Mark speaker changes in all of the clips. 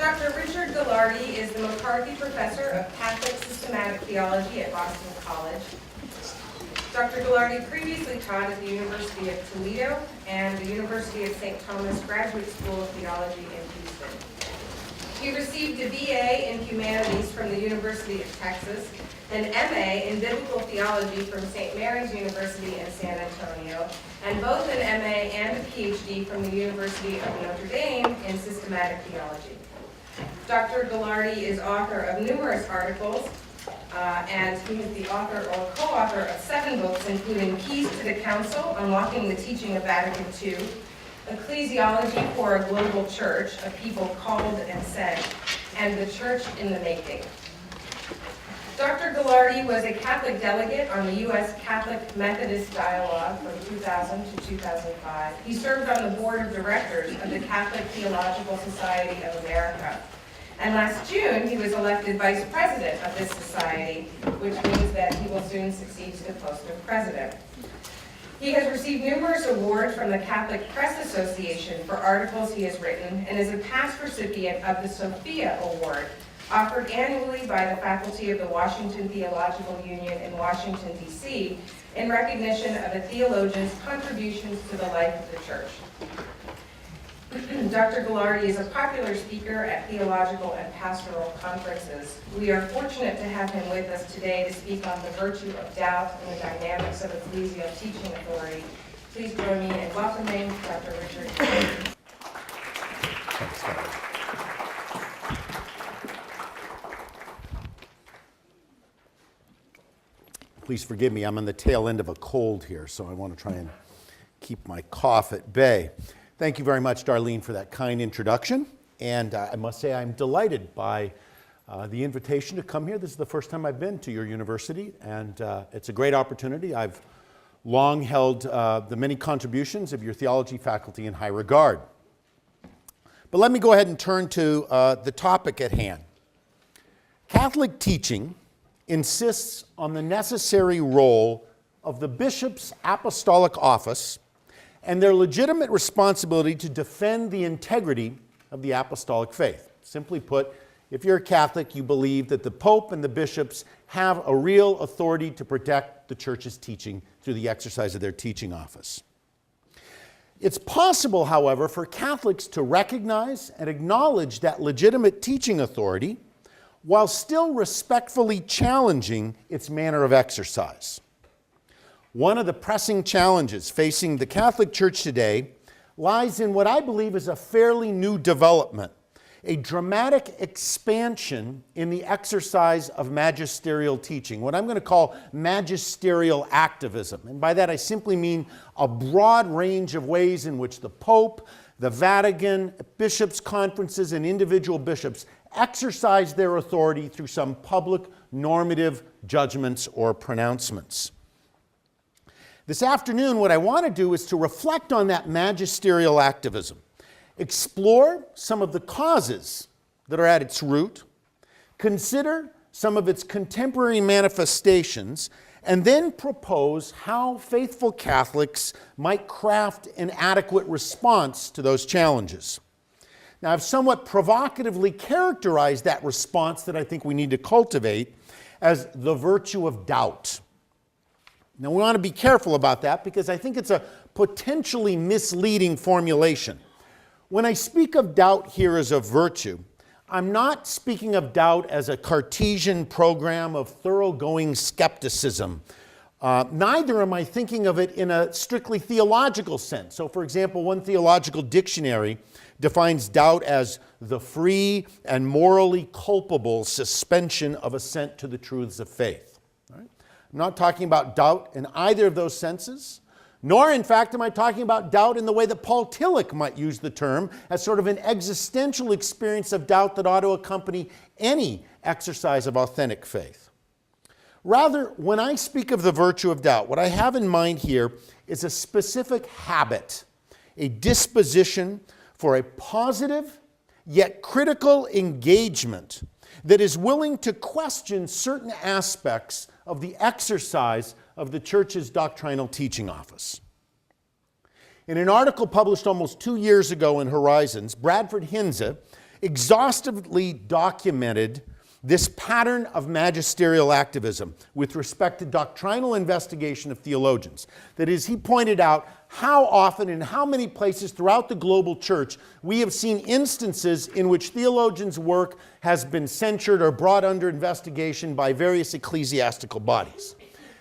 Speaker 1: Dr. Richard Gallardi is the McCarthy Professor of Catholic Systematic Theology at Boston College. Dr. Gallardi previously taught at the University of Toledo and the University of St. Thomas Graduate School of Theology in Houston. He received a BA in Humanities from the University of Texas, an MA in Biblical Theology from St. Mary's University in San Antonio, and both an MA and a PhD from the University of Notre Dame in Systematic Theology. Dr. Gallardi is author of numerous articles, and he is the author or co-author of 7 books, including Keys to the Council, Unlocking the Teaching of Vatican II, Ecclesiology for a Global Church, A People Called and Sent, and The Church in the Making. Dr. Gallardi was a Catholic delegate on the U.S. Catholic Methodist Dialogue from 2000 to 2005. He served on the board of directors of the Catholic Theological Society of America. And last June, he was elected vice president of this society, which means that he will soon succeed to the post of president. He has received numerous awards from the Catholic Press Association for articles he has written, and is a past recipient of the Sophia Award, offered annually by the faculty of the Washington Theological Union in Washington, D.C., in recognition of a theologian's contributions to the life of the church. Dr. Gallardi is a popular speaker at theological and pastoral conferences. We are fortunate to have him with us today to speak on the virtue of doubt and the dynamics of ecclesial teaching authority. Please join me in welcoming Dr. Richard Gallardi.
Speaker 2: Please forgive me, I'm on the tail end of a cold here, so I want to try and keep my cough at bay. Thank you very much, Darlene, for that kind introduction. And I must say I'm delighted by the invitation to come here. This is the first time I've been to your university, and it's a great opportunity. I've long held the many contributions of your theology faculty in high regard. But let me go ahead and turn to the topic at hand. Catholic teaching insists on the necessary role of the bishop's apostolic office and their legitimate responsibility to defend the integrity of the apostolic faith. Simply put, if you're a Catholic, you believe that the Pope and the bishops have a real authority to protect the Church's teaching through the exercise of their teaching office. It's possible, however, for Catholics to recognize and acknowledge that legitimate teaching authority while still respectfully challenging its manner of exercise. One of the pressing challenges facing the Catholic Church today lies in what I believe is a fairly new development, a dramatic expansion in the exercise of magisterial teaching, what I'm going to call magisterial activism. And by that I simply mean a broad range of ways in which the Pope, the Vatican, bishops' conferences, and individual bishops exercise their authority through some public normative judgments or pronouncements. This afternoon, what I want to do is to reflect on that magisterial activism, explore some of the causes that are at its root, consider some of its contemporary manifestations, and then propose how faithful Catholics might craft an adequate response to those challenges. Now, I've somewhat provocatively characterized that response that I think we need to cultivate as the virtue of doubt. Now, we want to be careful about that because I think it's a potentially misleading formulation. When I speak of doubt here as a virtue, I'm not speaking of doubt as a Cartesian program of thoroughgoing skepticism. Neither am I thinking of it in a strictly theological sense. So, for example, one theological dictionary defines doubt as the free and morally culpable suspension of assent to the truths of faith. I'm not talking about doubt in either of those senses, nor in fact am I talking about doubt in the way that Paul Tillich might use the term, as sort of an existential experience of doubt that ought to accompany any exercise of authentic faith. Rather, when I speak of the virtue of doubt, what I have in mind here is a specific habit, a disposition for a positive yet critical engagement that is willing to question certain aspects of the exercise of the Church's doctrinal teaching office. In an article published almost 2 years ago in Horizons, Bradford Hinze exhaustively documented this pattern of magisterial activism with respect to doctrinal investigation of theologians. That is, he pointed out how often and how many places throughout the global church we have seen instances in which theologians' work has been censured or brought under investigation by various ecclesiastical bodies.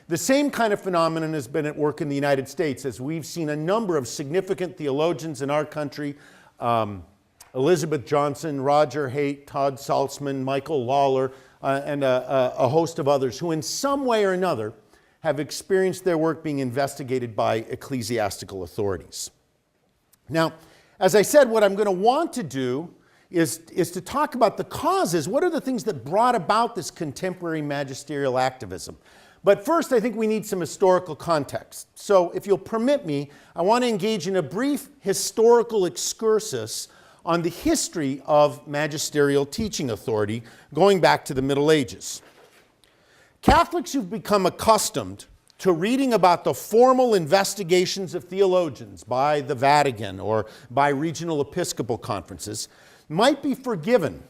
Speaker 2: The same kind of phenomenon has been at work in the United States, as we've seen a number of significant theologians in our country, Elizabeth Johnson, Roger Haight, Todd Saltzman, Michael Lawler, and a host of others who in some way or another have experienced their work being investigated by ecclesiastical authorities. Now, as I said, what I'm going to want to do is to talk about the causes. What are the things that brought about this contemporary magisterial activism? But first, I think we need some historical context. So if you'll permit me, I want to engage in a brief historical excursus on the history of magisterial teaching authority going back to the Middle Ages. Catholics who've become accustomed to reading about the formal investigations of theologians by the Vatican or by regional episcopal conferences might be forgiven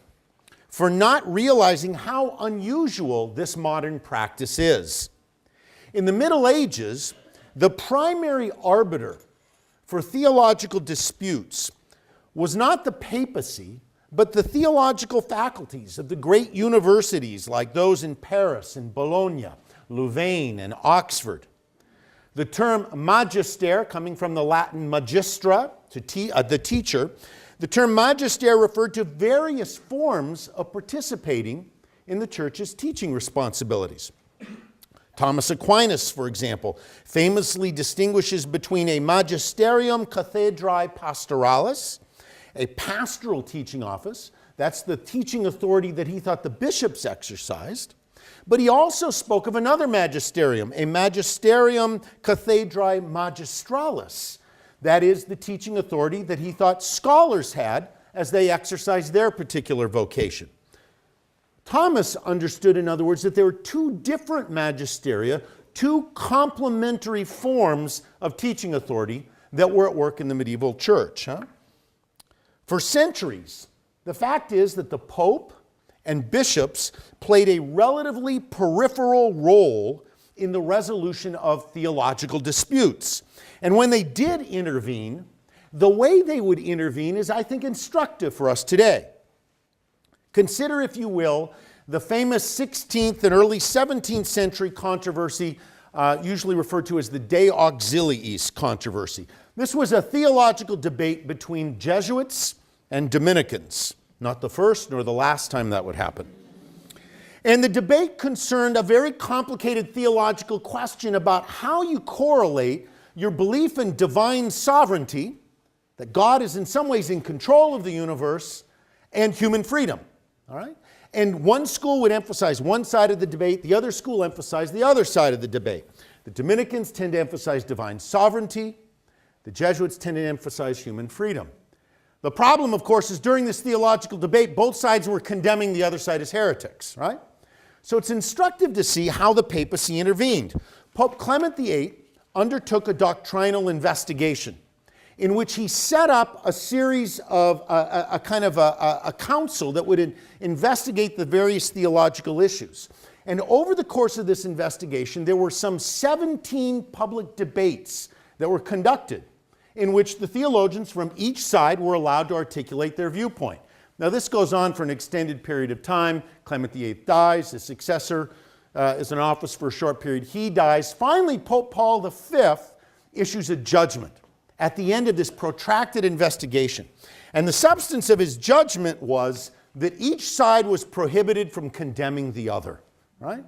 Speaker 2: for not realizing how unusual this modern practice is. In the Middle Ages, the primary arbiter for theological disputes was not the papacy, but the theological faculties of the great universities like those in Paris and Bologna, Louvain, and Oxford. The term magister, coming from the Latin magistra, the teacher, the term magister referred to various forms of participating in the church's teaching responsibilities. Thomas Aquinas, for example, famously distinguishes between a magisterium cathedrae pastoralis, a pastoral teaching office. That's the teaching authority that he thought the bishops exercised. But he also spoke of another magisterium, a magisterium cathedrae magistralis. That is the teaching authority that he thought scholars had as they exercised their particular vocation. Thomas understood, in other words, that there were two different magisteria, two complementary forms of teaching authority that were at work in the medieval church. For centuries, the fact is that the Pope and bishops played a relatively peripheral role in the resolution of theological disputes. And when they did intervene, the way they would intervene is, I think, instructive for us today. Consider, if you will, the famous 16th and early 17th century controversy, usually referred to as the De Auxiliis controversy. This was a theological debate between Jesuits and Dominicans. Not the first nor the last time that would happen. And the debate concerned a very complicated theological question about how you correlate your belief in divine sovereignty, that God is in some ways in control of the universe, and human freedom. All right? And one school would emphasize one side of the debate, the other school emphasized the other side of the debate. The Dominicans tend to emphasize divine sovereignty. The Jesuits tend to emphasize human freedom. The problem, of course, is during this theological debate, both sides were condemning the other side as heretics, right? So it's instructive to see how the papacy intervened. Pope Clement VIII undertook a doctrinal investigation in which he set up a series of a council that would investigate the various theological issues. And over the course of this investigation, there were some 17 public debates that were conducted in which the theologians from each side were allowed to articulate their viewpoint. Now, this goes on for an extended period of time. Clement VIII dies. His successor is in office for a short period. He dies. Finally, Pope Paul V issues a judgment at the end of this protracted investigation. And the substance of his judgment was that each side was prohibited from condemning the other, right?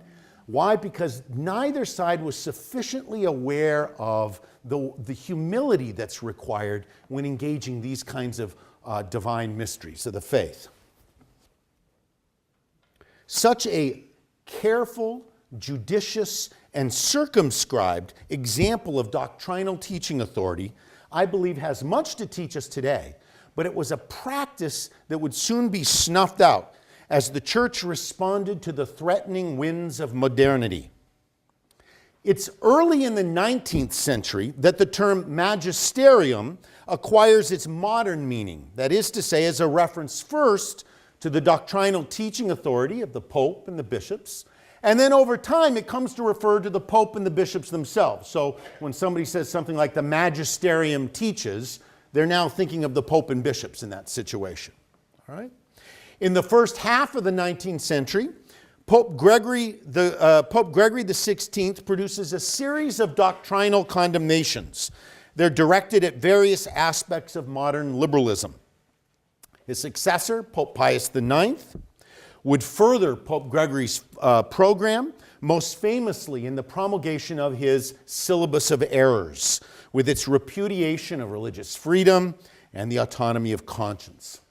Speaker 2: Why? Because neither side was sufficiently aware of the humility that's required when engaging these kinds of divine mysteries of the faith. Such a careful, judicious, and circumscribed example of doctrinal teaching authority, I believe, has much to teach us today, but it was a practice that would soon be snuffed out as the church responded to the threatening winds of modernity. It's early in the 19th century that the term magisterium acquires its modern meaning. That is to say, as a reference first to the doctrinal teaching authority of the Pope and the bishops, and then over time it comes to refer to the Pope and the bishops themselves. So when somebody says something like the magisterium teaches, they're now thinking of the Pope and bishops in that situation. All right? In the first half of the 19th century, Pope Gregory XVI produces a series of doctrinal condemnations. They're directed at various aspects of modern liberalism. His successor, Pope Pius IX, would further Pope Gregory's program, most famously in the promulgation of his Syllabus of Errors, with its repudiation of religious freedom and the autonomy of conscience.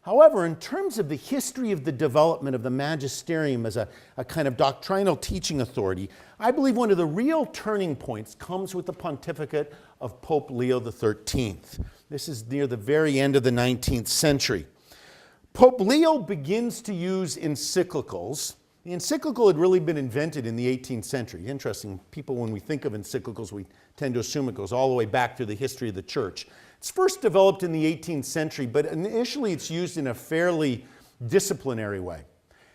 Speaker 2: However, in terms of the history of the development of the magisterium as a kind of doctrinal teaching authority, I believe one of the real turning points comes with the pontificate of Pope Leo XIII. This is near the very end of the 19th century. Pope Leo begins to use encyclicals. The encyclical had really been invented in the 18th century. Interesting, people, when we think of encyclicals, we tend to assume it goes all the way back through the history of the church. It's first developed in the 18th century, but initially it's used in a fairly disciplinary way.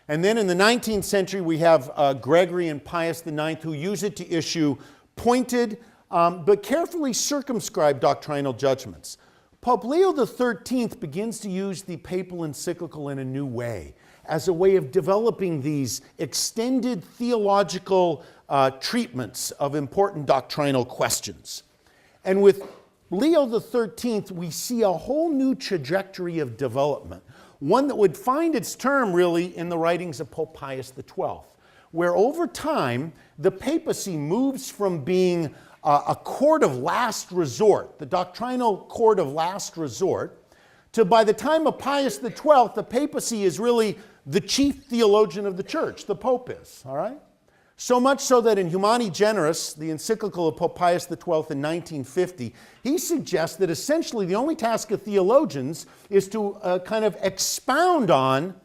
Speaker 2: And then in the 19th century, we have Gregory and Pius IX who use it to issue pointed but carefully circumscribed doctrinal judgments. Pope Leo XIII begins to use the papal encyclical in a new way, as a way of developing these extended theological treatments of important doctrinal questions. And with Leo XIII, we see a whole new trajectory of development, one that would find its term really in the writings of Pope Pius XII, where over time the papacy moves from being a court of last resort, the doctrinal court of last resort, to by the time of Pius XII, the papacy is really the chief theologian of the church, the Pope is, all right? So much so that in Humani Generis, the encyclical of Pope Pius XII in 1950, he suggests that essentially the only task of theologians is to kind of expound on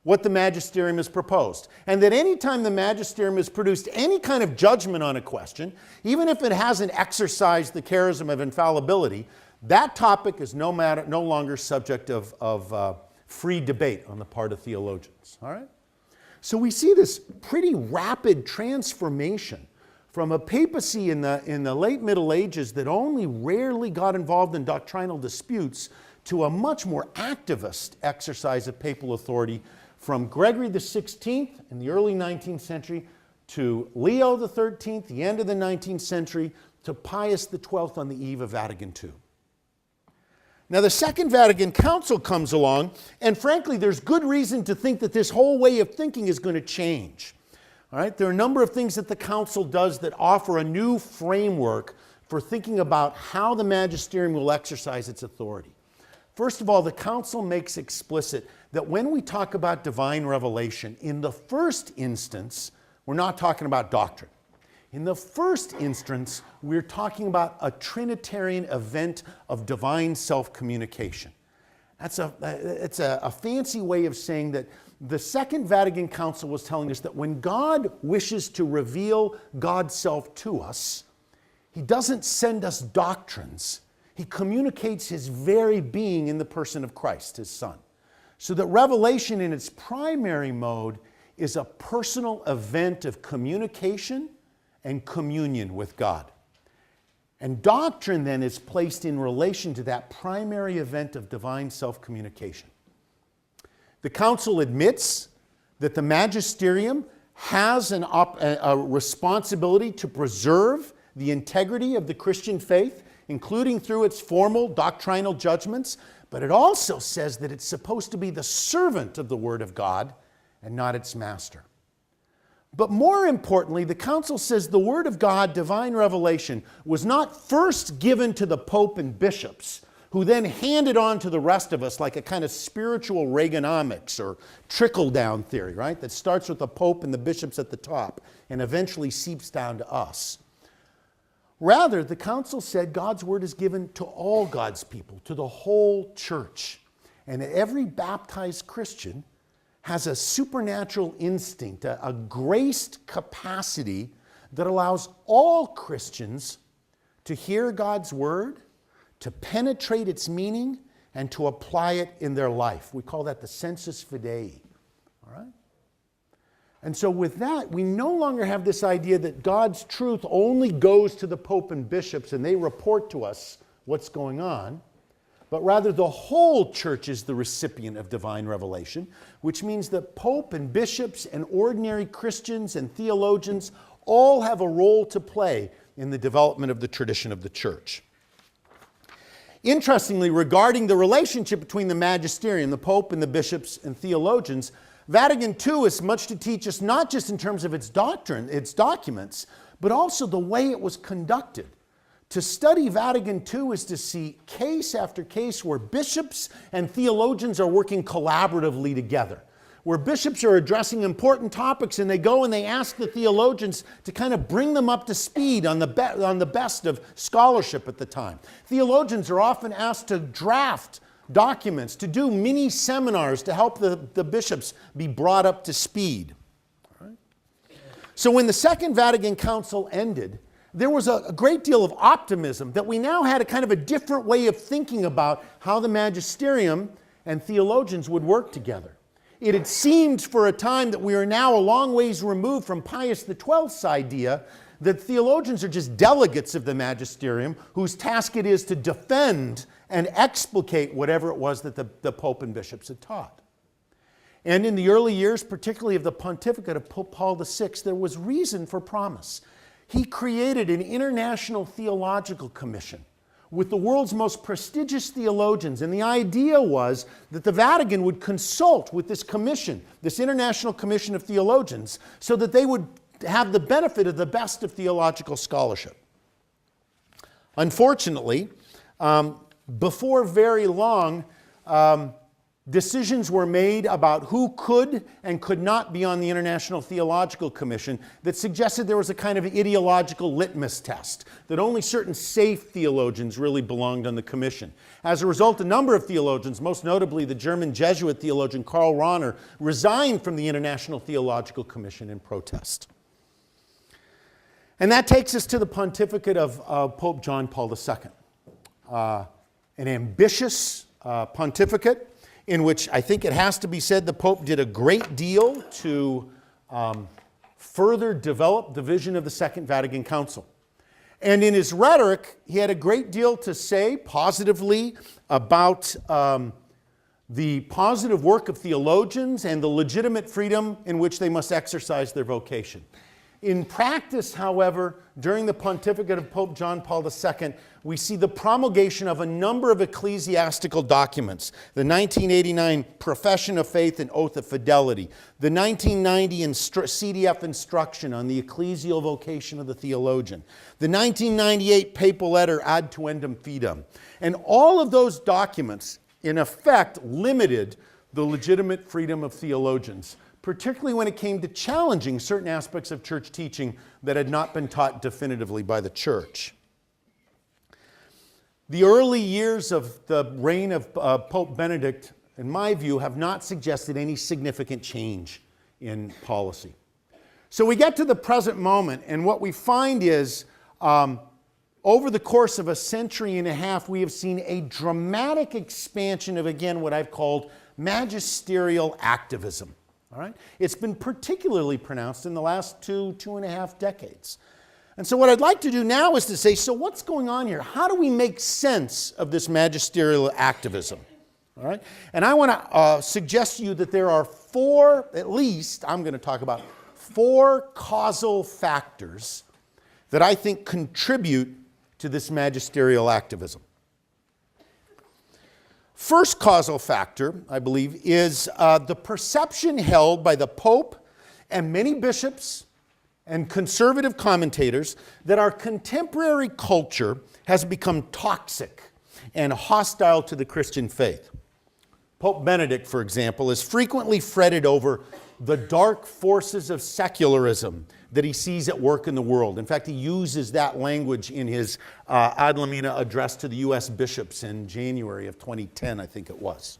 Speaker 2: what the magisterium has proposed. And that any time the magisterium has produced any kind of judgment on a question, even if it hasn't exercised the charism of infallibility, that topic is no longer subject of free debate on the part of theologians. All right? So we see this pretty rapid transformation from a papacy in the late Middle Ages that only rarely got involved in doctrinal disputes to a much more activist exercise of papal authority from Gregory XVI in the early 19th century to Leo XIII, the end of the 19th century, to Pius XII on the eve of Vatican II. Now, the Second Vatican Council comes along, and frankly, there's good reason to think that this whole way of thinking is going to change. All right? There are a number of things that the Council does that offer a new framework for thinking about how the magisterium will exercise its authority. First of all, the Council makes explicit that when we talk about divine revelation, in the first instance, we're not talking about doctrine. In the first instance, we're talking about a Trinitarian event of divine self-communication. It's a fancy way of saying that the Second Vatican Council was telling us that when God wishes to reveal God's self to us, He doesn't send us doctrines. He communicates His very being in the person of Christ, His Son. So that revelation in its primary mode is a personal event of communication and communion with God. And doctrine then is placed in relation to that primary event of divine self-communication. The Council admits that the magisterium has a responsibility to preserve the integrity of the Christian faith, including through its formal doctrinal judgments, but it also says that it's supposed to be the servant of the Word of God and not its master. But more importantly, the Council says the Word of God, divine revelation, was not first given to the Pope and bishops, who then handed on to the rest of us like a kind of spiritual Reaganomics or trickle-down theory, right? That starts with the Pope and the bishops at the top and eventually seeps down to us. Rather, the Council said God's Word is given to all God's people, to the whole church. And every baptized Christian has a supernatural instinct, a graced capacity that allows all Christians to hear God's word, to penetrate its meaning, and to apply it in their life. We call that the sensus fidei. All right? And so with that, we no longer have this idea that God's truth only goes to the Pope and bishops and they report to us what's going on, but rather the whole church is the recipient of divine revelation, which means that Pope and bishops and ordinary Christians and theologians all have a role to play in the development of the tradition of the church. Interestingly, regarding the relationship between the magisterium, the Pope and the bishops and theologians, Vatican II is much to teach us not just in terms of its doctrine, its documents, but also the way it was conducted. To study Vatican II is to see case after case where bishops and theologians are working collaboratively together, where bishops are addressing important topics and they go and they ask the theologians to kind of bring them up to speed on the best of scholarship at the time. Theologians are often asked to draft documents, to do mini seminars to help the bishops be brought up to speed. All right? So when the Second Vatican Council ended, there was a great deal of optimism that we now had a kind of a different way of thinking about how the magisterium and theologians would work together. It had seemed for a time that we are now a long ways removed from Pius XII's idea that theologians are just delegates of the magisterium whose task it is to defend and explicate whatever it was that the Pope and bishops had taught. And in the early years, particularly of the pontificate of Pope Paul VI, there was reason for promise. He created an international theological commission with the world's most prestigious theologians, and the idea was that the Vatican would consult with this commission, this international commission of theologians, so that they would have the benefit of the best of theological scholarship. Unfortunately, before very long, decisions were made about who could and could not be on the International Theological Commission that suggested there was a kind of ideological litmus test, that only certain safe theologians really belonged on the commission. As a result, a number of theologians, most notably the German Jesuit theologian Karl Rahner, resigned from the International Theological Commission in protest. And that takes us to the pontificate of Pope John Paul II. An ambitious pontificate in which I think it has to be said the Pope did a great deal to further develop the vision of the Second Vatican Council. And in his rhetoric, he had a great deal to say positively about the positive work of theologians and the legitimate freedom in which they must exercise their vocation. In practice, however, during the pontificate of Pope John Paul II, we see the promulgation of a number of ecclesiastical documents. The 1989 Profession of Faith and Oath of Fidelity, the 1990 CDF instruction on the ecclesial vocation of the theologian, the 1998 papal letter Ad Tuendum Fidem. And all of those documents, in effect, limited the legitimate freedom of theologians, particularly when it came to challenging certain aspects of church teaching that had not been taught definitively by the church. The early years of the reign of Pope Benedict, in my view, have not suggested any significant change in policy. So we get to the present moment, and what we find is, over the course of a century and a half, we have seen a dramatic expansion of, again, what I've called magisterial activism. All right? It's been particularly pronounced in the last two and a half decades. And so what I'd like to do now is to say, so what's going on here? How do we make sense of this magisterial activism? All right? And I want to suggest to you that there are four, at least, I'm going to talk about four causal factors that I think contribute to this magisterial activism. First causal factor, I believe, is the perception held by the Pope and many bishops and conservative commentators that our contemporary culture has become toxic and hostile to the Christian faith. Pope Benedict, for example, is frequently fretted over the dark forces of secularism that he sees at work in the world. In fact, he uses that language in his Ad Lamina address to the U.S. bishops in January of 2010, I think it was.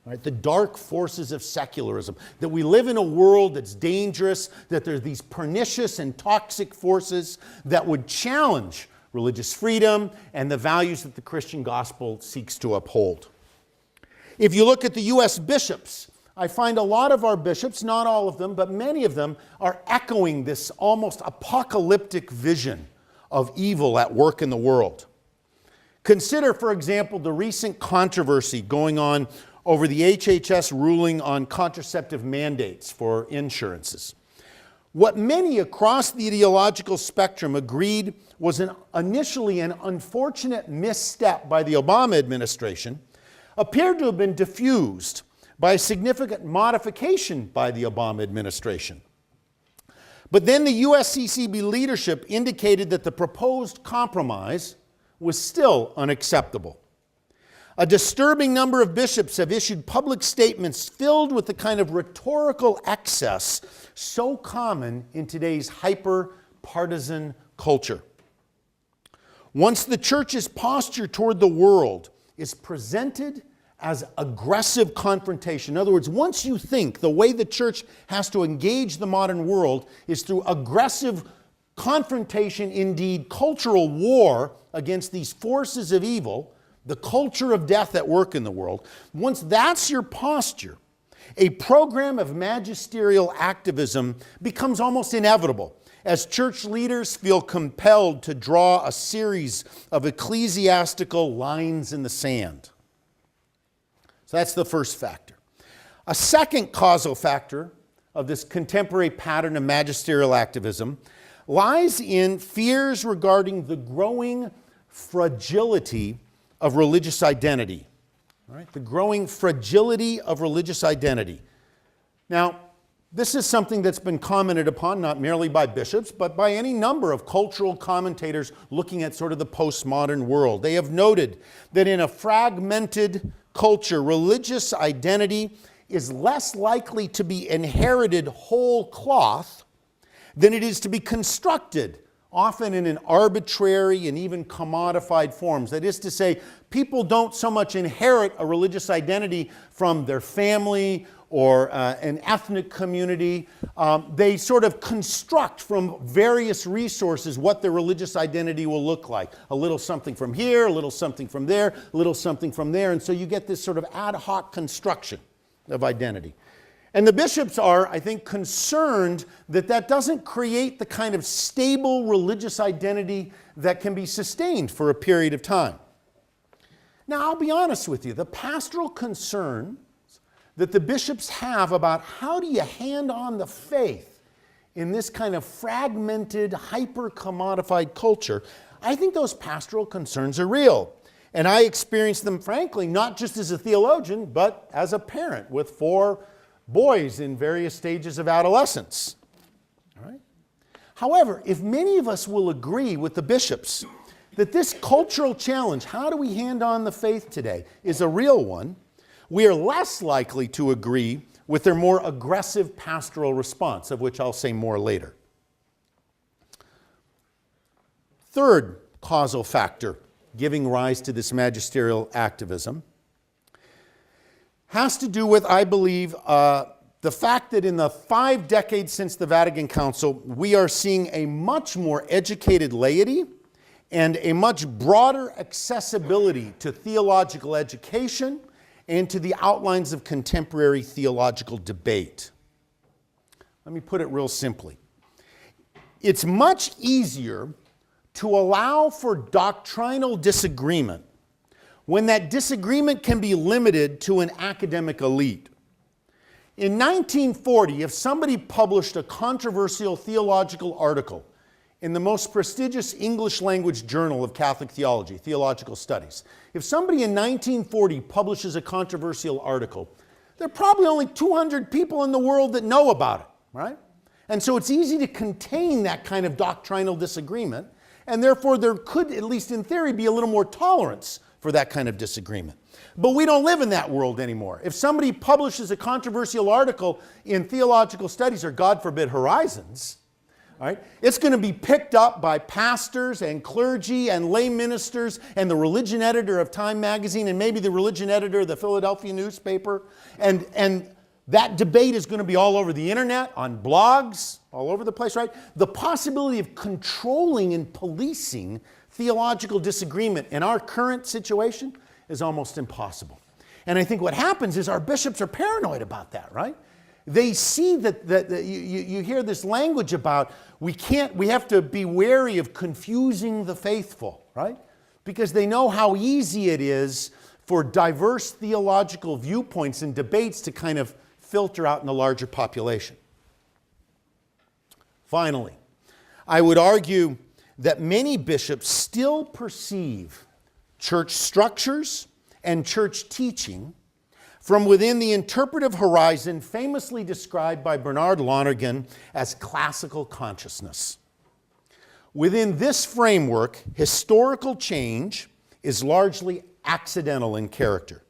Speaker 2: right? The dark forces of secularism, that we live in a world that's dangerous, that there are these pernicious and toxic forces that would challenge religious freedom and the values that the Christian gospel seeks to uphold. If you look at the U.S. bishops, I find a lot of our bishops, not all of them, but many of them, are echoing this almost apocalyptic vision of evil at work in the world. Consider, for example, the recent controversy going on over the HHS ruling on contraceptive mandates for insurances. What many across the ideological spectrum agreed was initially an unfortunate misstep by the Obama administration appeared to have been diffused by a significant modification by the Obama administration. But then the USCCB leadership indicated that the proposed compromise was still unacceptable. A disturbing number of bishops have issued public statements filled with the kind of rhetorical excess so common in today's hyper-partisan culture. Once the church's posture toward the world is presented as aggressive confrontation, in other words, once you think the way the church has to engage the modern world is through aggressive confrontation, indeed cultural war against these forces of evil, the culture of death at work in the world, once that's your posture, a program of magisterial activism becomes almost inevitable as church leaders feel compelled to draw a series of ecclesiastical lines in the sand. So that's the first factor. A second causal factor of this contemporary pattern of magisterial activism lies in fears regarding the growing fragility of religious identity. All right? The growing fragility of religious identity. Now, this is something that's been commented upon not merely by bishops, but by any number of cultural commentators looking at sort of the postmodern world. They have noted that in a fragmented culture, religious identity is less likely to be inherited whole cloth than it is to be constructed, often in an arbitrary and even commodified forms. That is to say, people don't so much inherit a religious identity from their family or an ethnic community. They sort of construct from various resources what their religious identity will look like. A little something from here, a little something from there, a little something from there. And so you get this sort of ad hoc construction of identity. And the bishops are, I think, concerned that that doesn't create the kind of stable religious identity that can be sustained for a period of time. Now, I'll be honest with you, the pastoral concerns that the bishops have about how do you hand on the faith in this kind of fragmented, hyper-commodified culture, I think those pastoral concerns are real. And I experience them, frankly, not just as a theologian, but as a parent with 4 boys in various stages of adolescence. All right? However, if many of us will agree with the bishops that this cultural challenge, how do we hand on the faith today, is a real one, we are less likely to agree with their more aggressive pastoral response, of which I'll say more later. Third causal factor giving rise to this magisterial activism has to do with, I believe, the fact that in the 5 decades since the Vatican Council, we are seeing a much more educated laity and a much broader accessibility to theological education and to the outlines of contemporary theological debate. Let me put it real simply. It's much easier to allow for doctrinal disagreement when that disagreement can be limited to an academic elite. In 1940, if somebody published a controversial theological article in the most prestigious English language journal of Catholic theology, Theological Studies, if somebody in 1940 publishes a controversial article, there are probably only 200 people in the world that know about it, right? And so it's easy to contain that kind of doctrinal disagreement, and therefore there could, at least in theory, be a little more tolerance for that kind of disagreement. But we don't live in that world anymore. If somebody publishes a controversial article in Theological Studies, or God forbid, Horizons, All right? It's going to be picked up by pastors and clergy and lay ministers and the religion editor of Time magazine and maybe the religion editor of the Philadelphia newspaper. And that debate is going to be all over the internet, on blogs, all over the place, right? The possibility of controlling and policing theological disagreement in our current situation is almost impossible. And I think what happens is our bishops are paranoid about that, right? They see that you hear this language about we have to be wary of confusing the faithful, right? Because they know how easy it is for diverse theological viewpoints and debates to kind of filter out in the larger population. Finally, I would argue that many bishops still perceive church structures and church teaching from within the interpretive horizon famously described by Bernard Lonergan as classical consciousness. Within this framework, historical change is largely accidental in character,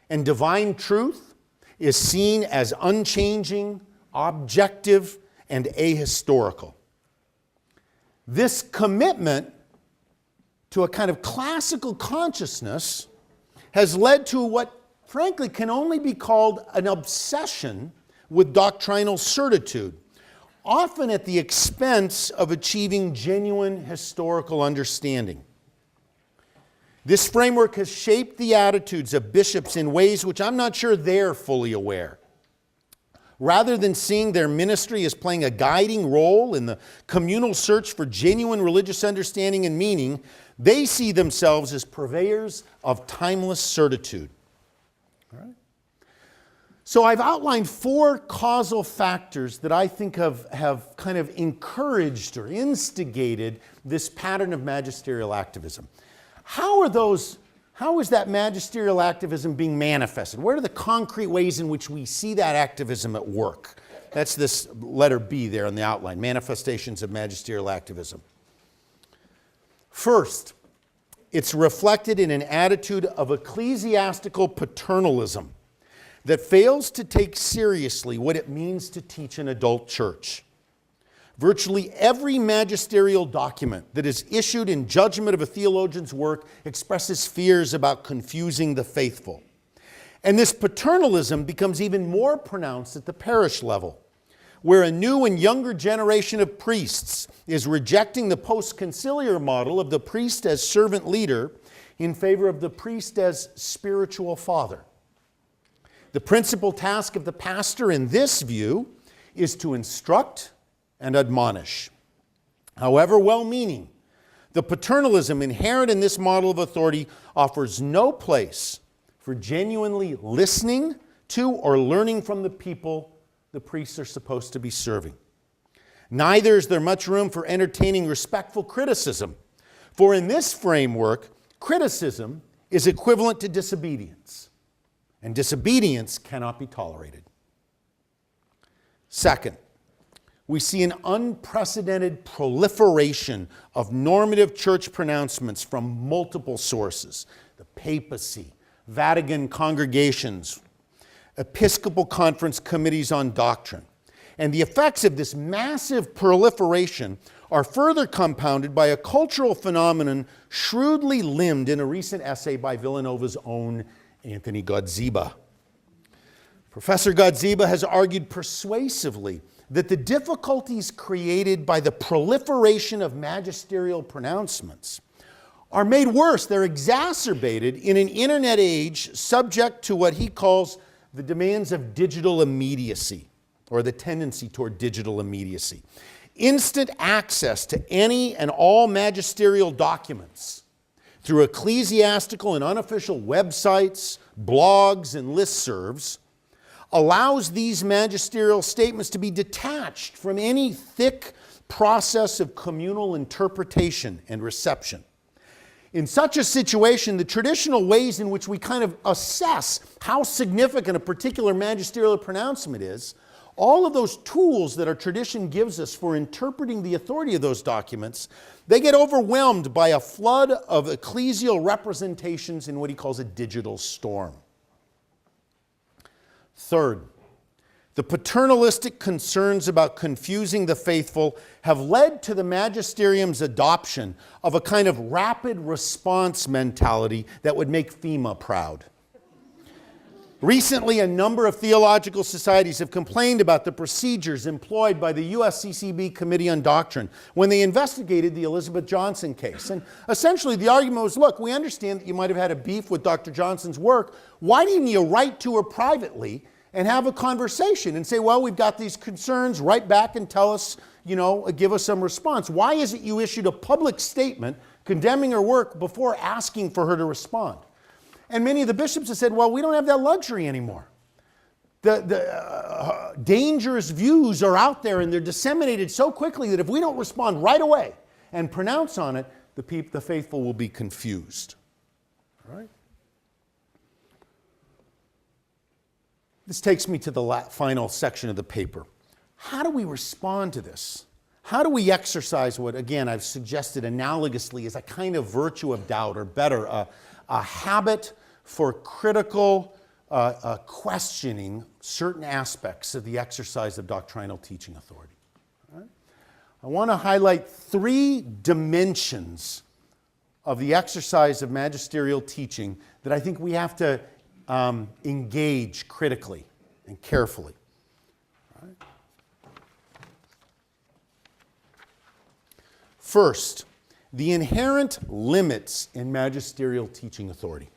Speaker 2: and divine truth is seen as unchanging, objective, and ahistorical. This commitment to a kind of classical consciousness has led to what frankly can only be called an obsession with doctrinal certitude, often at the expense of achieving genuine historical understanding. This framework has shaped the attitudes of bishops in ways which I'm not sure they're fully aware. Rather than seeing their ministry as playing a guiding role in the communal search for genuine religious understanding and meaning, they see themselves as purveyors of timeless certitude. All right? So I've outlined 4 causal factors that I think have kind of encouraged or instigated this pattern of magisterial activism. How is that magisterial activism being manifested? What are the concrete ways in which we see that activism at work? That's this letter B there in the outline, manifestations of magisterial activism. First, it's reflected in an attitude of ecclesiastical paternalism that fails to take seriously what it means to teach an adult church. Virtually every magisterial document that is issued in judgment of a theologian's work expresses fears about confusing the faithful. And this paternalism becomes even more pronounced at the parish level, where a new and younger generation of priests is rejecting the post-conciliar model of the priest as servant leader in favor of the priest as spiritual father. The principal task of the pastor in this view is to instruct and admonish. However well-meaning, the paternalism inherent in this model of authority offers no place for genuinely listening to or learning from the people the priests are supposed to be serving. Neither is there much room for entertaining respectful criticism, for in this framework, criticism is equivalent to disobedience, and disobedience cannot be tolerated. Second, we see an unprecedented proliferation of normative church pronouncements from multiple sources: the papacy, Vatican congregations, Episcopal Conference committees on doctrine. And the effects of this massive proliferation are further compounded by a cultural phenomenon shrewdly limned in a recent essay by Villanova's own Anthony Godziba. Professor Godziba has argued persuasively that the difficulties created by the proliferation of magisterial pronouncements are made worse, they're exacerbated in an internet age subject to what he calls the demands of digital immediacy, or the tendency toward digital immediacy. Instant access to any and all magisterial documents through ecclesiastical and unofficial websites, blogs, and listservs allows these magisterial statements to be detached from any thick process of communal interpretation and reception. In such a situation, the traditional ways in which we kind of assess how significant a particular magisterial pronouncement is, all of those tools that our tradition gives us for interpreting the authority of those documents, they get overwhelmed by a flood of ecclesial representations in what he calls a digital storm. Third, The paternalistic concerns about confusing the faithful have led to the magisterium's adoption of a kind of rapid response mentality that would make FEMA proud. Recently, a number of theological societies have complained about the procedures employed by the USCCB Committee on Doctrine when they investigated the Elizabeth Johnson case. And essentially, the argument was, look, we understand that you might have had a beef with Dr. Johnson's work. Why didn't you write to her privately and have a conversation and say, well, we've got these concerns, write back and tell us, give us some response. Why is it you issued a public statement condemning her work before asking for her to respond? And many of the bishops have said, well, we don't have that luxury anymore. The dangerous views are out there and they're disseminated so quickly that if we don't respond right away and pronounce on it, the faithful will be confused. All right? This takes me to the final section of the paper. How do we respond to this? How do we exercise what, again, I've suggested analogously is a kind of virtue of doubt, or better, a habit for critical questioning certain aspects of the exercise of doctrinal teaching authority? All right? I want to highlight 3 dimensions of the exercise of magisterial teaching that I think we have to engage critically and carefully. All right. First, the inherent limits in magisterial teaching authority.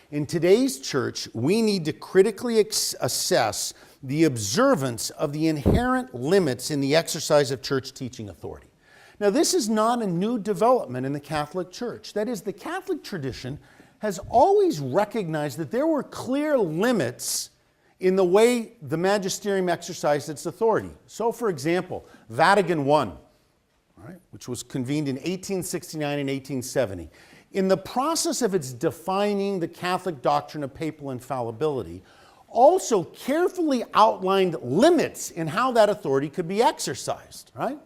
Speaker 2: In today's church, we need to critically assess the observance of the inherent limits in the exercise of church teaching authority. Now, this is not a new development in the Catholic Church. That is, the Catholic tradition has always recognized that there were clear limits in the way the magisterium exercised its authority. So, for example, Vatican I, which was convened in 1869 and 1870, in the process of its defining the Catholic doctrine of papal infallibility, also carefully outlined limits in how that authority could be exercised, right?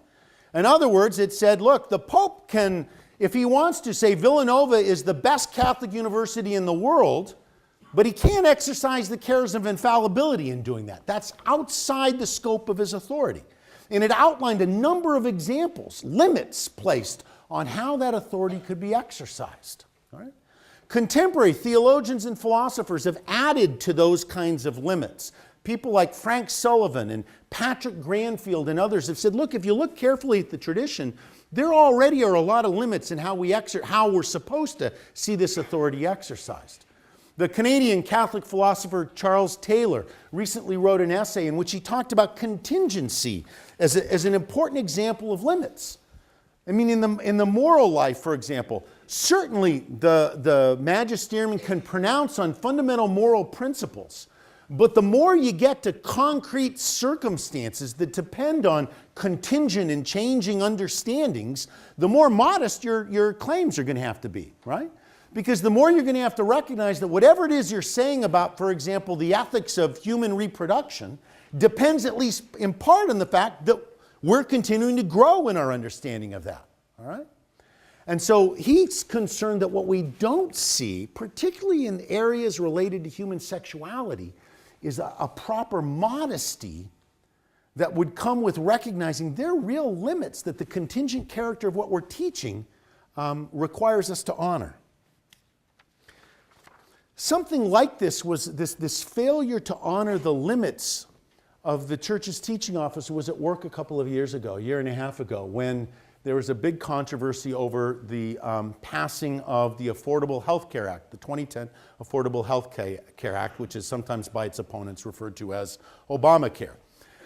Speaker 2: In other words, it said, look, the Pope can, if he wants to, say Villanova is the best Catholic university in the world, but he can't exercise the cares of infallibility in doing that. That's outside the scope of his authority. And it outlined a number of examples, limits placed on how that authority could be exercised. All right? Contemporary theologians and philosophers have added to those kinds of limits. People like Frank Sullivan and Patrick Granfield and others have said, look, if you look carefully at the tradition, there already are a lot of limits in how we're supposed to see this authority exercised. The Canadian Catholic philosopher Charles Taylor recently wrote an essay in which he talked about contingency as an important example of limits. I mean, in the moral life, for example, certainly the magisterium can pronounce on fundamental moral principles, but the more you get to concrete circumstances that depend on contingent and changing understandings, the more modest your claims are going to have to be, right? Because the more you're going to have to recognize that whatever it is you're saying about, for example, the ethics of human reproduction depends at least in part on the fact that we're continuing to grow in our understanding of that, all right? And so he's concerned that what we don't see, particularly in areas related to human sexuality, is a proper modesty that would come with recognizing there are real limits that the contingent character of what we're teaching requires us to honor. Something like this was this failure to honor the limits of the church's teaching office was at work a couple of years ago, a year and a half ago, when there was a big controversy over the passing of the Affordable Health Care Act, the 2010 Affordable Health Care Act, which is sometimes by its opponents referred to as Obamacare.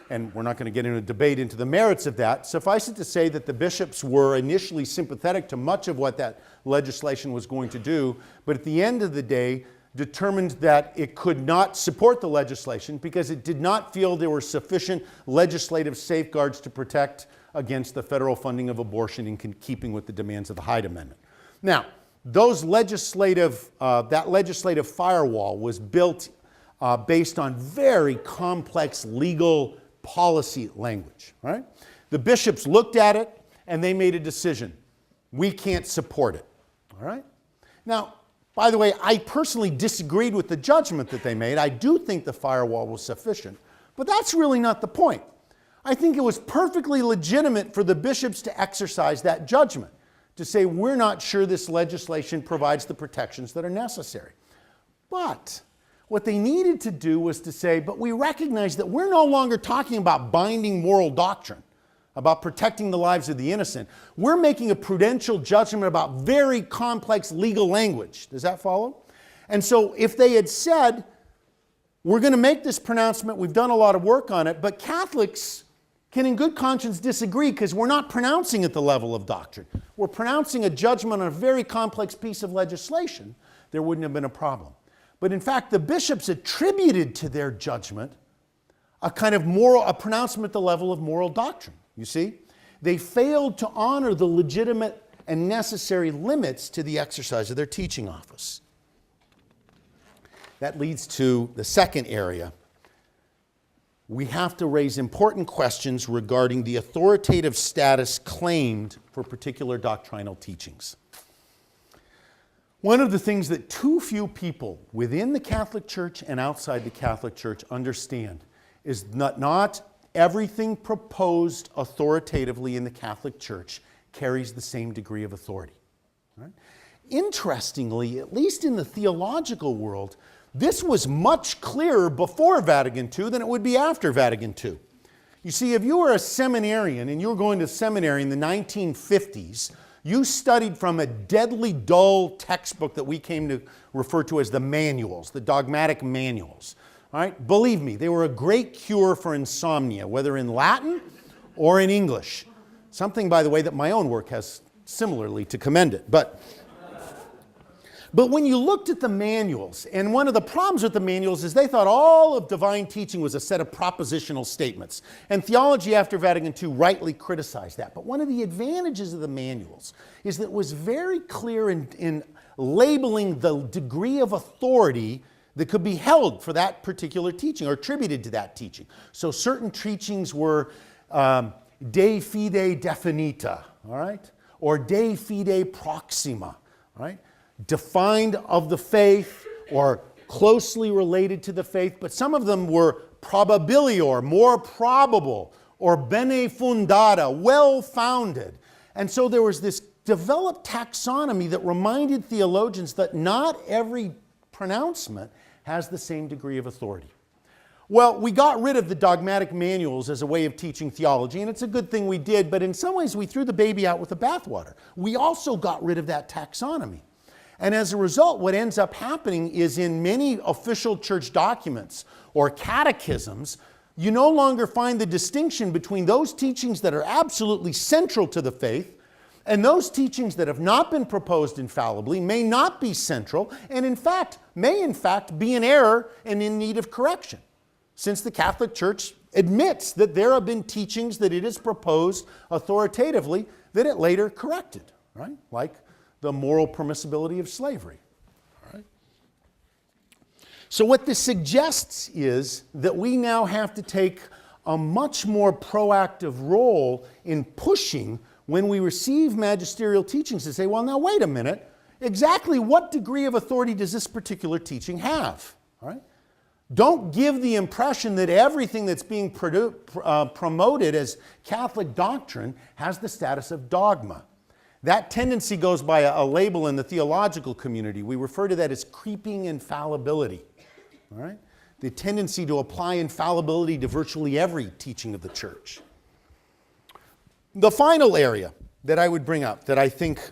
Speaker 2: And we're not going to get into a debate into the merits of that. Suffice it to say that the bishops were initially sympathetic to much of what that legislation was going to do, but at the end of the day, determined that it could not support the legislation because it did not feel there were sufficient legislative safeguards to protect against the federal funding of abortion in keeping with the demands of the Hyde Amendment. Now, that legislative firewall was built based on very complex legal policy language, right? The bishops looked at it and they made a decision. We can't support it, all right? Now, By the way, I personally disagreed with the judgment that they made. I do think the firewall was sufficient, but that's really not the point. I think it was perfectly legitimate for the bishops to exercise that judgment, to say we're not sure this legislation provides the protections that are necessary. But what they needed to do was to say, but we recognize that we're no longer talking about binding moral doctrine, about protecting the lives of the innocent. We're making a prudential judgment about very complex legal language. Does that follow? And so if they had said, we're going to make this pronouncement, we've done a lot of work on it, but Catholics can in good conscience disagree because we're not pronouncing at the level of doctrine. We're pronouncing a judgment on a very complex piece of legislation, there wouldn't have been a problem. But in fact, the bishops attributed to their judgment a kind of a pronouncement at the level of moral doctrine. You see? They failed to honor the legitimate and necessary limits to the exercise of their teaching office. That leads to the second area. We have to raise important questions regarding the authoritative status claimed for particular doctrinal teachings. One of the things that too few people within the Catholic Church and outside the Catholic Church understand is that not everything proposed authoritatively in the Catholic Church carries the same degree of authority. Right? Interestingly, at least in the theological world, this was much clearer before Vatican II than it would be after Vatican II. You see, if you were a seminarian and you were going to seminary in the 1950s, you studied from a deadly dull textbook that we came to refer to as the manuals, the dogmatic manuals. All right? Believe me, they were a great cure for insomnia, whether in Latin or in English. Something, by the way, that my own work has similarly to commend it. But when you looked at the manuals, and one of the problems with the manuals is they thought all of divine teaching was a set of propositional statements. And theology after Vatican II rightly criticized that. But one of the advantages of the manuals is that it was very clear in labeling the degree of authority that could be held for that particular teaching or attributed to that teaching. So certain teachings were de fide definita, all right? Or de fide proxima, all right? Defined of the faith or closely related to the faith, but some of them were probabilior, more probable, or bene fundata, well-founded. And so there was this developed taxonomy that reminded theologians that not every pronouncement has the same degree of authority. Well, we got rid of the dogmatic manuals as a way of teaching theology, and it's a good thing we did, but in some ways we threw the baby out with the bathwater. We also got rid of that taxonomy. And as a result, what ends up happening is in many official church documents or catechisms, you no longer find the distinction between those teachings that are absolutely central to the faith and those teachings that have not been proposed infallibly, may not be central, and may in fact be in error and in need of correction. Since the Catholic Church admits that there have been teachings that it has proposed authoritatively that it later corrected, right? Like the moral permissibility of slavery. All right? So what this suggests is that we now have to take a much more proactive role in pushing when we receive magisterial teachings to say, well, now wait a minute, exactly what degree of authority does this particular teaching have? All right? Don't give the impression that everything that's being promoted as Catholic doctrine has the status of dogma. That tendency goes by a label in the theological community. We refer to that as creeping infallibility. All right? The tendency to apply infallibility to virtually every teaching of the church. The final area that I would bring up that I think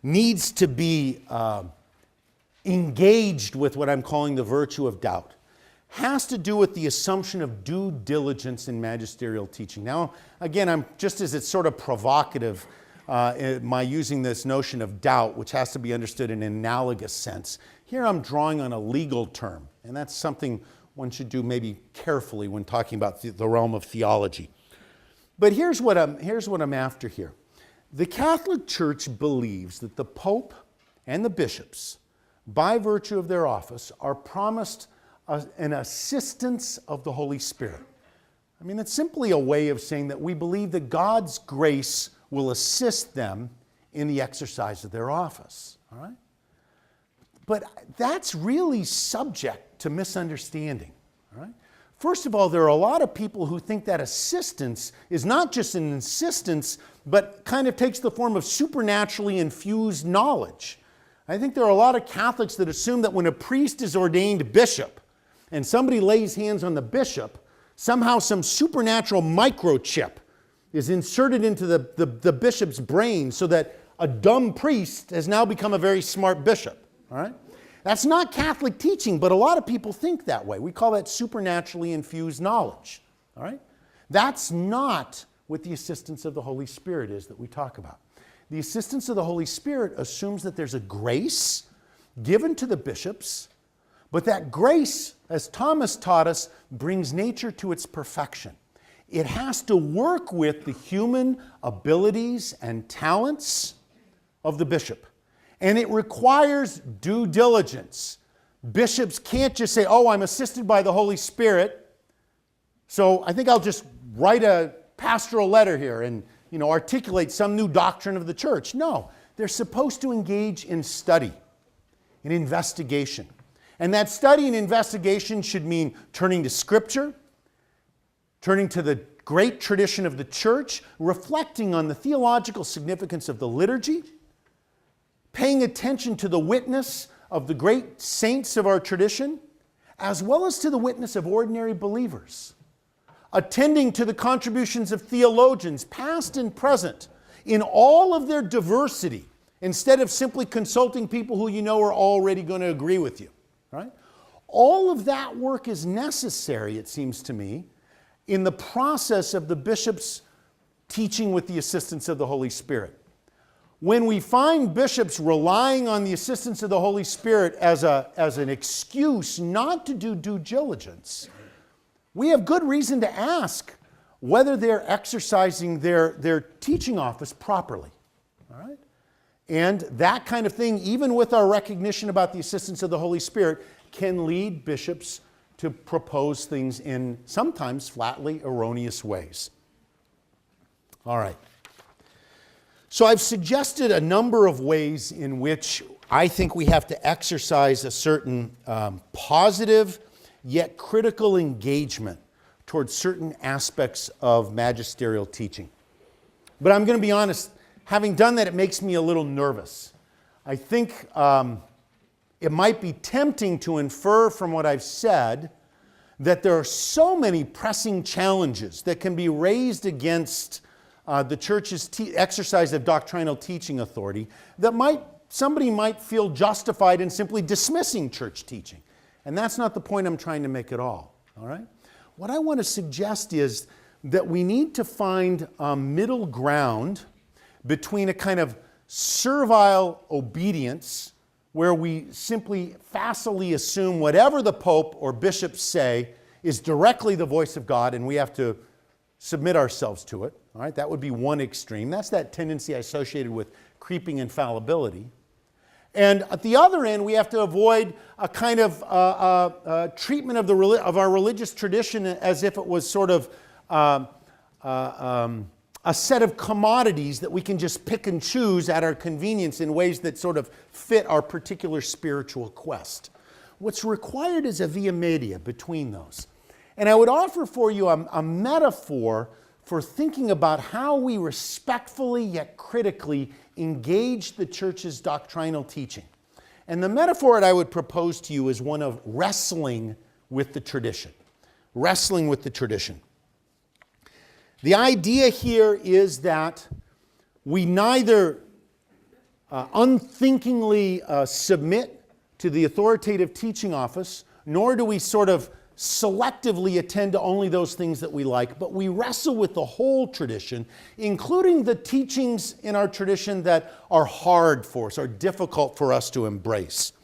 Speaker 2: needs to be engaged with what I'm calling the virtue of doubt has to do with the assumption of due diligence in magisterial teaching. Now, again, just as it's sort of provocative, my using this notion of doubt, which has to be understood in an analogous sense. Here I'm drawing on a legal term, and that's something one should do maybe carefully when talking about the realm of theology. But here's what I'm after here. The Catholic Church believes that the Pope and the bishops, by virtue of their office, are promised an assistance of the Holy Spirit. I mean, it's simply a way of saying that we believe that God's grace will assist them in the exercise of their office. All right? But that's really subject to misunderstanding. All right? First of all, there are a lot of people who think that assistance is not just an insistence, but kind of takes the form of supernaturally infused knowledge. I think there are a lot of Catholics that assume that when a priest is ordained bishop and somebody lays hands on the bishop, somehow some supernatural microchip is inserted into the bishop's brain so that a dumb priest has now become a very smart bishop. All right? That's not Catholic teaching, but a lot of people think that way. We call that supernaturally infused knowledge. All right? That's not what the assistance of the Holy Spirit is that we talk about. The assistance of the Holy Spirit assumes that there's a grace given to the bishops, but that grace, as Thomas taught us, brings nature to its perfection. It has to work with the human abilities and talents of the bishop. And it requires due diligence. Bishops can't just say, oh, I'm assisted by the Holy Spirit, so I think I'll just write a pastoral letter here and articulate some new doctrine of the church. No, they're supposed to engage in study, in investigation. And that study and investigation should mean turning to Scripture, turning to the great tradition of the church, reflecting on the theological significance of the liturgy, paying attention to the witness of the great saints of our tradition, as well as to the witness of ordinary believers, attending to the contributions of theologians, past and present, in all of their diversity, instead of simply consulting people who you know are already going to agree with you. Right? All of that work is necessary, it seems to me, in the process of the bishop's teaching with the assistance of the Holy Spirit. When we find bishops relying on the assistance of the Holy Spirit as an excuse not to do due diligence, we have good reason to ask whether they're exercising their teaching office properly. All right? And that kind of thing, even with our recognition about the assistance of the Holy Spirit, can lead bishops to propose things in sometimes flatly erroneous ways. All right. So I've suggested a number of ways in which I think we have to exercise a certain positive yet critical engagement towards certain aspects of magisterial teaching. But I'm going to be honest, having done that, it makes me a little nervous. I think it might be tempting to infer from what I've said that there are so many pressing challenges that can be raised against the church's exercise of doctrinal teaching authority that somebody might feel justified in simply dismissing church teaching. And that's not the point I'm trying to make at all. All right? What I want to suggest is that we need to find a middle ground between a kind of servile obedience where we simply facilely assume whatever the Pope or bishops say is directly the voice of God and we have to submit ourselves to it. All right? That would be one extreme. That's that tendency associated with creeping infallibility. And at the other end, we have to avoid a kind of treatment of our religious tradition as if it was sort of a set of commodities that we can just pick and choose at our convenience in ways that sort of fit our particular spiritual quest. What's required is a via media between those. And I would offer for you a metaphor for thinking about how we respectfully yet critically engage the church's doctrinal teaching. And the metaphor that I would propose to you is one of wrestling with the tradition. Wrestling with the tradition. The idea here is that we neither unthinkingly submit to the authoritative teaching office, nor do we sort of selectively attend to only those things that we like, but we wrestle with the whole tradition, including the teachings in our tradition that are hard for us, are difficult for us to embrace.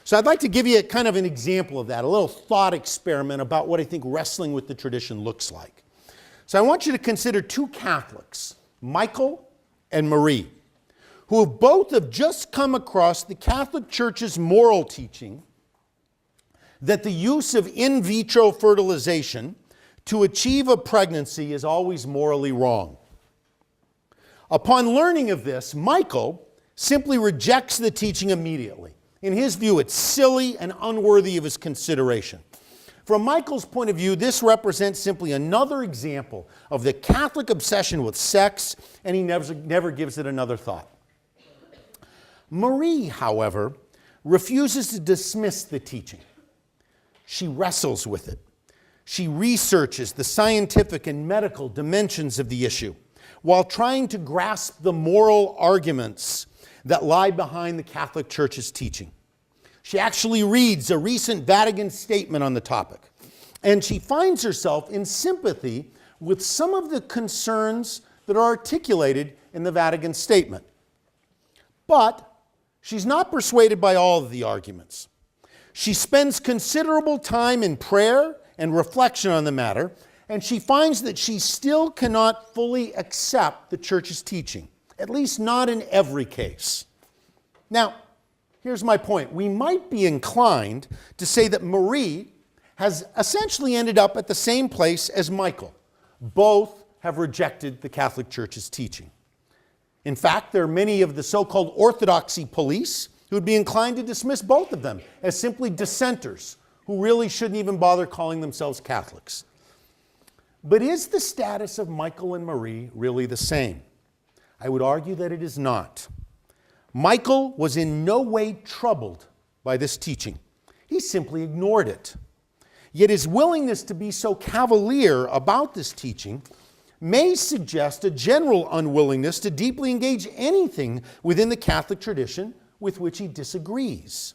Speaker 2: So I'd like to give you kind of an example of that, a little thought experiment about what I think wrestling with the tradition looks like. So I want you to consider two Catholics, Michael and Marie, who both have just come across the Catholic Church's moral teaching that the use of in vitro fertilization to achieve a pregnancy is always morally wrong. Upon learning of this, Michael simply rejects the teaching immediately In his view, it's silly and unworthy of his consideration. From Michael's point of view, this represents simply another example of the Catholic obsession with sex, and he never gives it another thought. Marie, however, refuses to dismiss the teaching. She wrestles with it. She researches the scientific and medical dimensions of the issue while trying to grasp the moral arguments that lie behind the Catholic Church's teaching. She actually reads a recent Vatican statement on the topic, and she finds herself in sympathy with some of the concerns that are articulated in the Vatican statement. But she's not persuaded by all of the arguments. She spends considerable time in prayer and reflection on the matter, and she finds that she still cannot fully accept the Church's teaching, at least not in every case. Now, here's my point. We might be inclined to say that Marie has essentially ended up at the same place as Michael. Both have rejected the Catholic Church's teaching. In fact, there are many of the so-called orthodoxy police who would be inclined to dismiss both of them as simply dissenters who really shouldn't even bother calling themselves Catholics. But is the status of Michael and Marie really the same? I would argue that it is not. Michael was in no way troubled by this teaching. He simply ignored it. Yet his willingness to be so cavalier about this teaching may suggest a general unwillingness to deeply engage anything within the Catholic tradition with which he disagrees.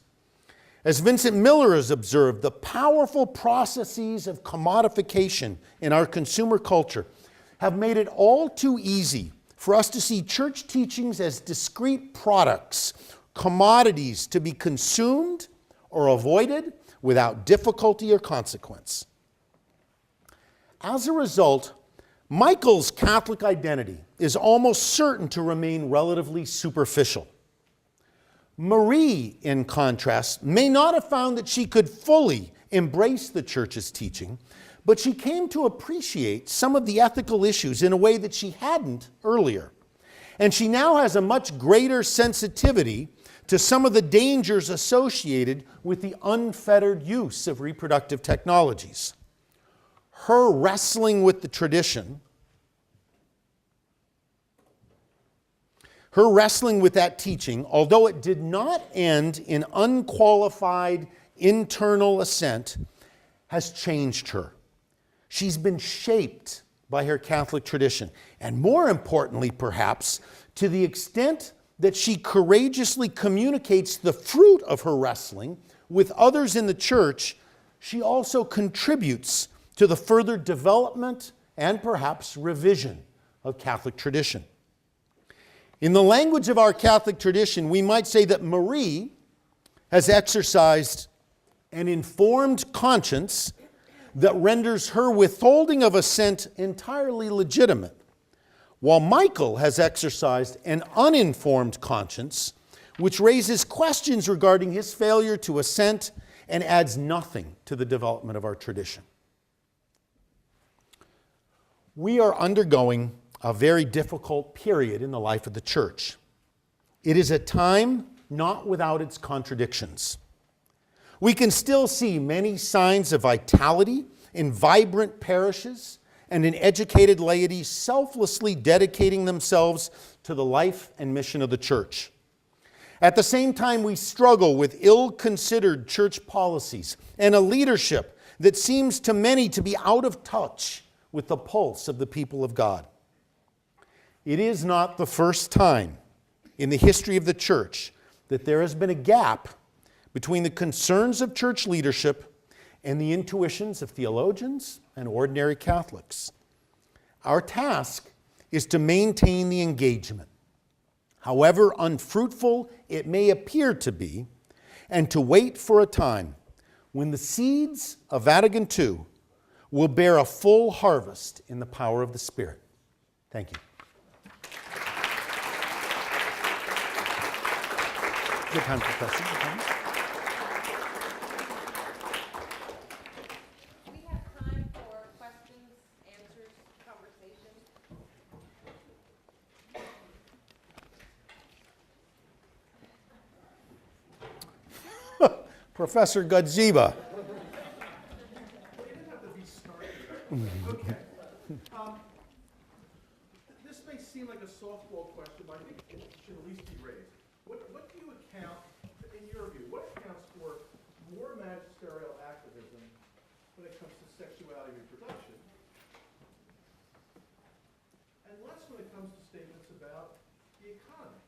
Speaker 2: As Vincent Miller has observed, the powerful processes of commodification in our consumer culture have made it all too easy for us to see church teachings as discrete products, commodities to be consumed or avoided without difficulty or consequence. As a result, Michael's Catholic identity is almost certain to remain relatively superficial. Marie, in contrast, may not have found that she could fully embrace the Church's teaching, but she came to appreciate some of the ethical issues in a way that she hadn't earlier. And she now has a much greater sensitivity to some of the dangers associated with the unfettered use of reproductive technologies. Her wrestling with the tradition, her wrestling with that teaching, although it did not end in unqualified internal assent, has changed her. She's been shaped by her Catholic tradition, and more importantly, perhaps, to the extent that she courageously communicates the fruit of her wrestling with others in the Church, she also contributes to the further development and perhaps revision of Catholic tradition. In the language of our Catholic tradition, we might say that Marie has exercised an informed conscience that renders her withholding of assent entirely legitimate, while Michael has exercised an uninformed conscience which raises questions regarding his failure to assent and adds nothing to the development of our tradition. We are undergoing a very difficult period in the life of the Church. It is a time not without its contradictions. We can still see many signs of vitality in vibrant parishes and in educated laity selflessly dedicating themselves to the life and mission of the Church. At the same time, we struggle with ill-considered church policies and a leadership that seems to many to be out of touch with the pulse of the people of God. It is not the first time in the history of the Church that there has been a gap between the concerns of church leadership and the intuitions of theologians and ordinary Catholics. Our task is to maintain the engagement, however unfruitful it may appear to be, and to wait for a time when the seeds of Vatican II will bear a full harvest in the power of the Spirit. Thank you. Good time for questions.
Speaker 1: We have time for questions, answers, conversation.
Speaker 2: Professor Godziba.
Speaker 3: Okay. This may seem like a softball question, but I think it should at least be raised. What do you account, in your view, what accounts for more magisterial activism when it comes to sexuality and reproduction, and less when it comes to statements about the economy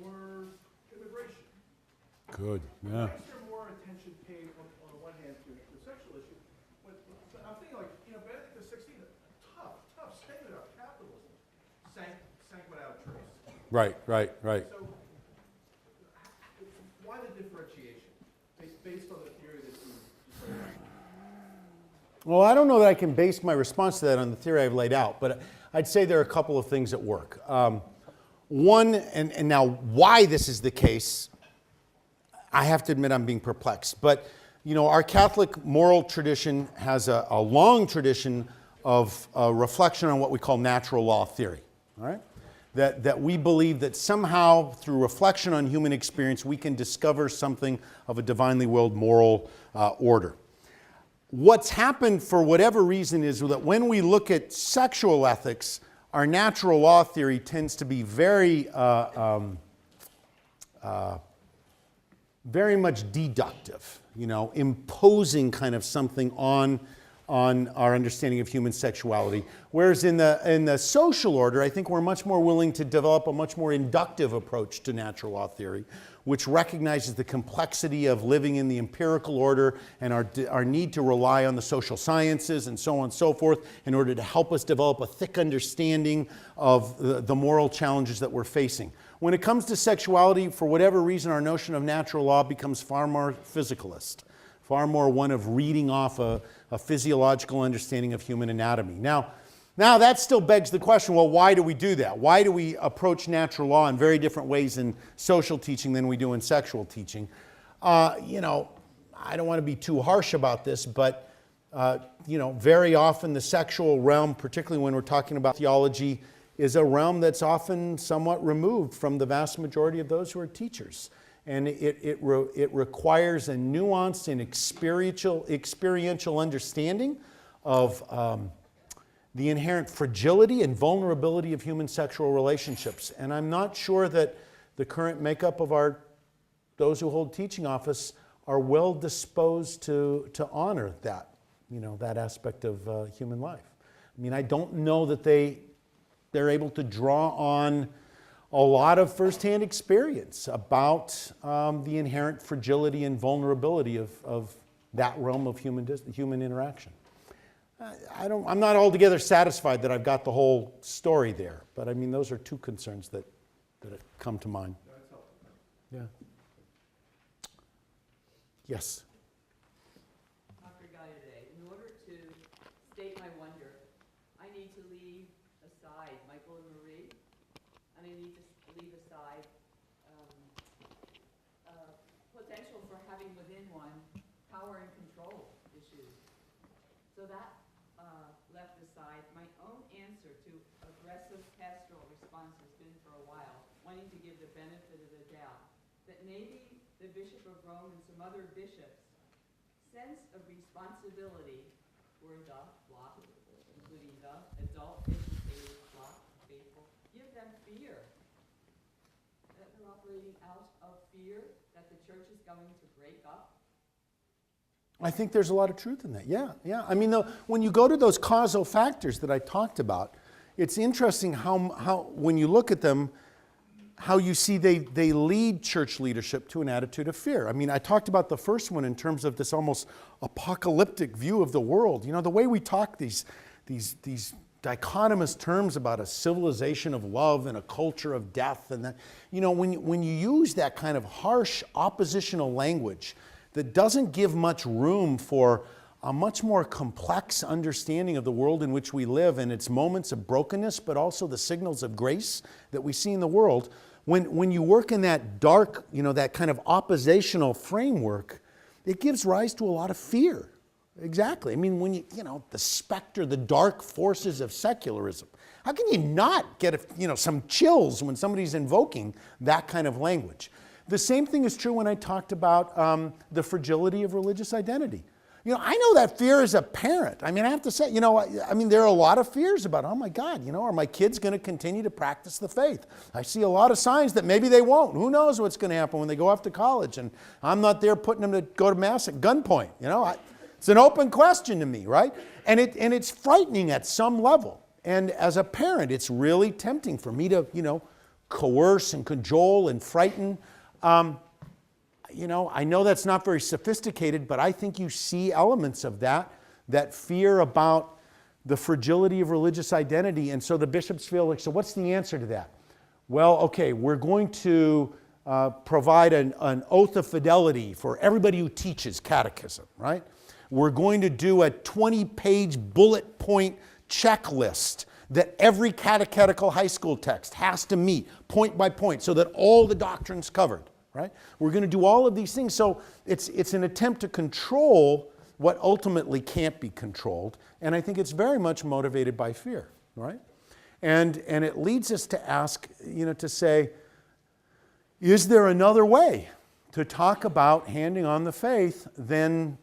Speaker 3: or immigration?
Speaker 2: Good, yeah.
Speaker 3: Why is there more attention paid on the one hand to the sexual issue? But I'm thinking like, Benedict XVI, tough statement about capitalism, sank without a trace.
Speaker 2: Right.
Speaker 3: So, why the differentiation based on the theory that you
Speaker 2: Well, I don't know that I can base my response to that on the theory I've laid out, but I'd say there are a couple of things at work. One, and now why this is the case, I have to admit I'm being perplexed. But, our Catholic moral tradition has a long tradition of reflection on what we call natural law theory, all right? That we believe that somehow through reflection on human experience we can discover something of a divinely willed moral order. What's happened for whatever reason is that when we look at sexual ethics, our natural law theory tends to be very much deductive, imposing kind of something on our understanding of human sexuality. Whereas in the social order, I think we're much more willing to develop a much more inductive approach to natural law theory, which recognizes the complexity of living in the empirical order and our need to rely on the social sciences and so on and so forth in order to help us develop a thick understanding of the moral challenges that we're facing. When it comes to sexuality, for whatever reason, our notion of natural law becomes far more physicalist, far more one of reading off a physiological understanding of human anatomy. Now that still begs the question, well, why do we do that? Why do we approach natural law in very different ways in social teaching than we do in sexual teaching? I don't want to be too harsh about this, but very often the sexual realm, particularly when we're talking about theology, is a realm that's often somewhat removed from the vast majority of those who are teachers. And it requires a nuanced and experiential understanding of the inherent fragility and vulnerability of human sexual relationships. And I'm not sure that the current makeup of those who hold teaching office are well disposed to honor that, that aspect of human life. I mean, I don't know that they're able to draw on a lot of firsthand experience about the inherent fragility and vulnerability of that realm of human interaction. I'm not altogether satisfied that I've got the whole story there, but I mean, those are two concerns that come to mind. Yeah. Yes.
Speaker 4: Dr. Gallaudet, in order to state my wonder, I need to leave aside Michael and Marie, and I need to leave aside potential for having within one power and control issues. So that left aside, my own answer to aggressive pastoral response has been for a while, wanting to give the benefit of the doubt, that maybe the Bishop of Rome and some other bishops' sense of responsibility for the flock, including the adult educated flock faithful, give them fear. That they're operating out of fear that the church is going to break up.
Speaker 2: I think there's a lot of truth in that. Yeah. I mean, when you go to those causal factors that I talked about, it's interesting how when you look at them, how you see they lead church leadership to an attitude of fear. I mean, I talked about the first one in terms of this almost apocalyptic view of the world. The way we talk these dichotomous terms about a civilization of love and a culture of death, and that, when you use that kind of harsh oppositional language that doesn't give much room for a much more complex understanding of the world in which we live and its moments of brokenness, but also the signals of grace that we see in the world, when you work in that dark, that kind of oppositional framework, it gives rise to a lot of fear. Exactly. I mean, when the specter, the dark forces of secularism, how can you not get some chills when somebody's invoking that kind of language? The same thing is true when I talked about the fragility of religious identity. You know, I know that fear as a parent. I mean, I have to say, you know, I mean, there are a lot of fears about, oh my God, you know, are my kids going to continue to practice the faith? I see a lot of signs that maybe they won't. Who knows what's going to happen when they go off to college? And I'm not there putting them to go to mass at gunpoint. You know, it's an open question to me, right? And it's frightening at some level. And as a parent, it's really tempting for me to, you know, coerce and cajole and frighten. You know, I know that's not very sophisticated, but I think you see elements of that fear about the fragility of religious identity. And so the bishops feel like, so what's the answer to that? Well, okay, we're going to provide an oath of fidelity for everybody who teaches catechism, right? We're going to do a 20-page bullet point checklist that every catechetical high school text has to meet point by point so that all the doctrine's covered. Right? We're going to do all of these things. So it's an attempt to control what ultimately can't be controlled. And I think it's very much motivated by fear, right? And it leads us to ask, you know, to say, is there another way to talk about handing on the faith than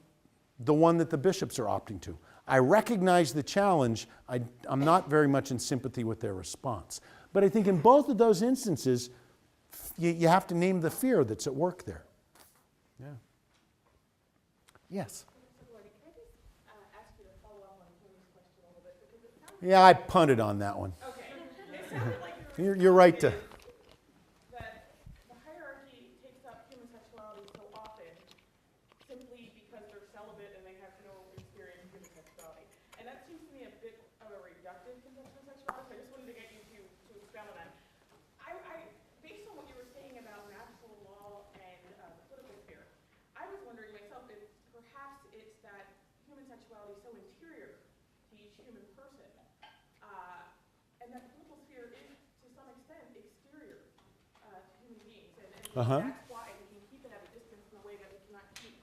Speaker 2: the one that the bishops are opting to? I recognize the challenge. I'm not very much in sympathy with their response. But I think in both of those instances, you have to name the fear that's at work there. Yeah. Yes? Yeah, I punted on that one.
Speaker 5: Okay. It sounded like
Speaker 2: You're right to.
Speaker 5: that the hierarchy takes up human sexuality so often simply because they're celibate and they have no experience in human sexuality. And that seems to me a bit of a reductive conception of sexuality, so I just wanted to get you to expound on that. Based on what you were saying about natural law and political sphere, I was wondering myself if perhaps it's that human sexuality is so interior to each human person, and that the political sphere is, to some extent, exterior to human beings, and that's why we can keep it at a distance in a way that we cannot keep,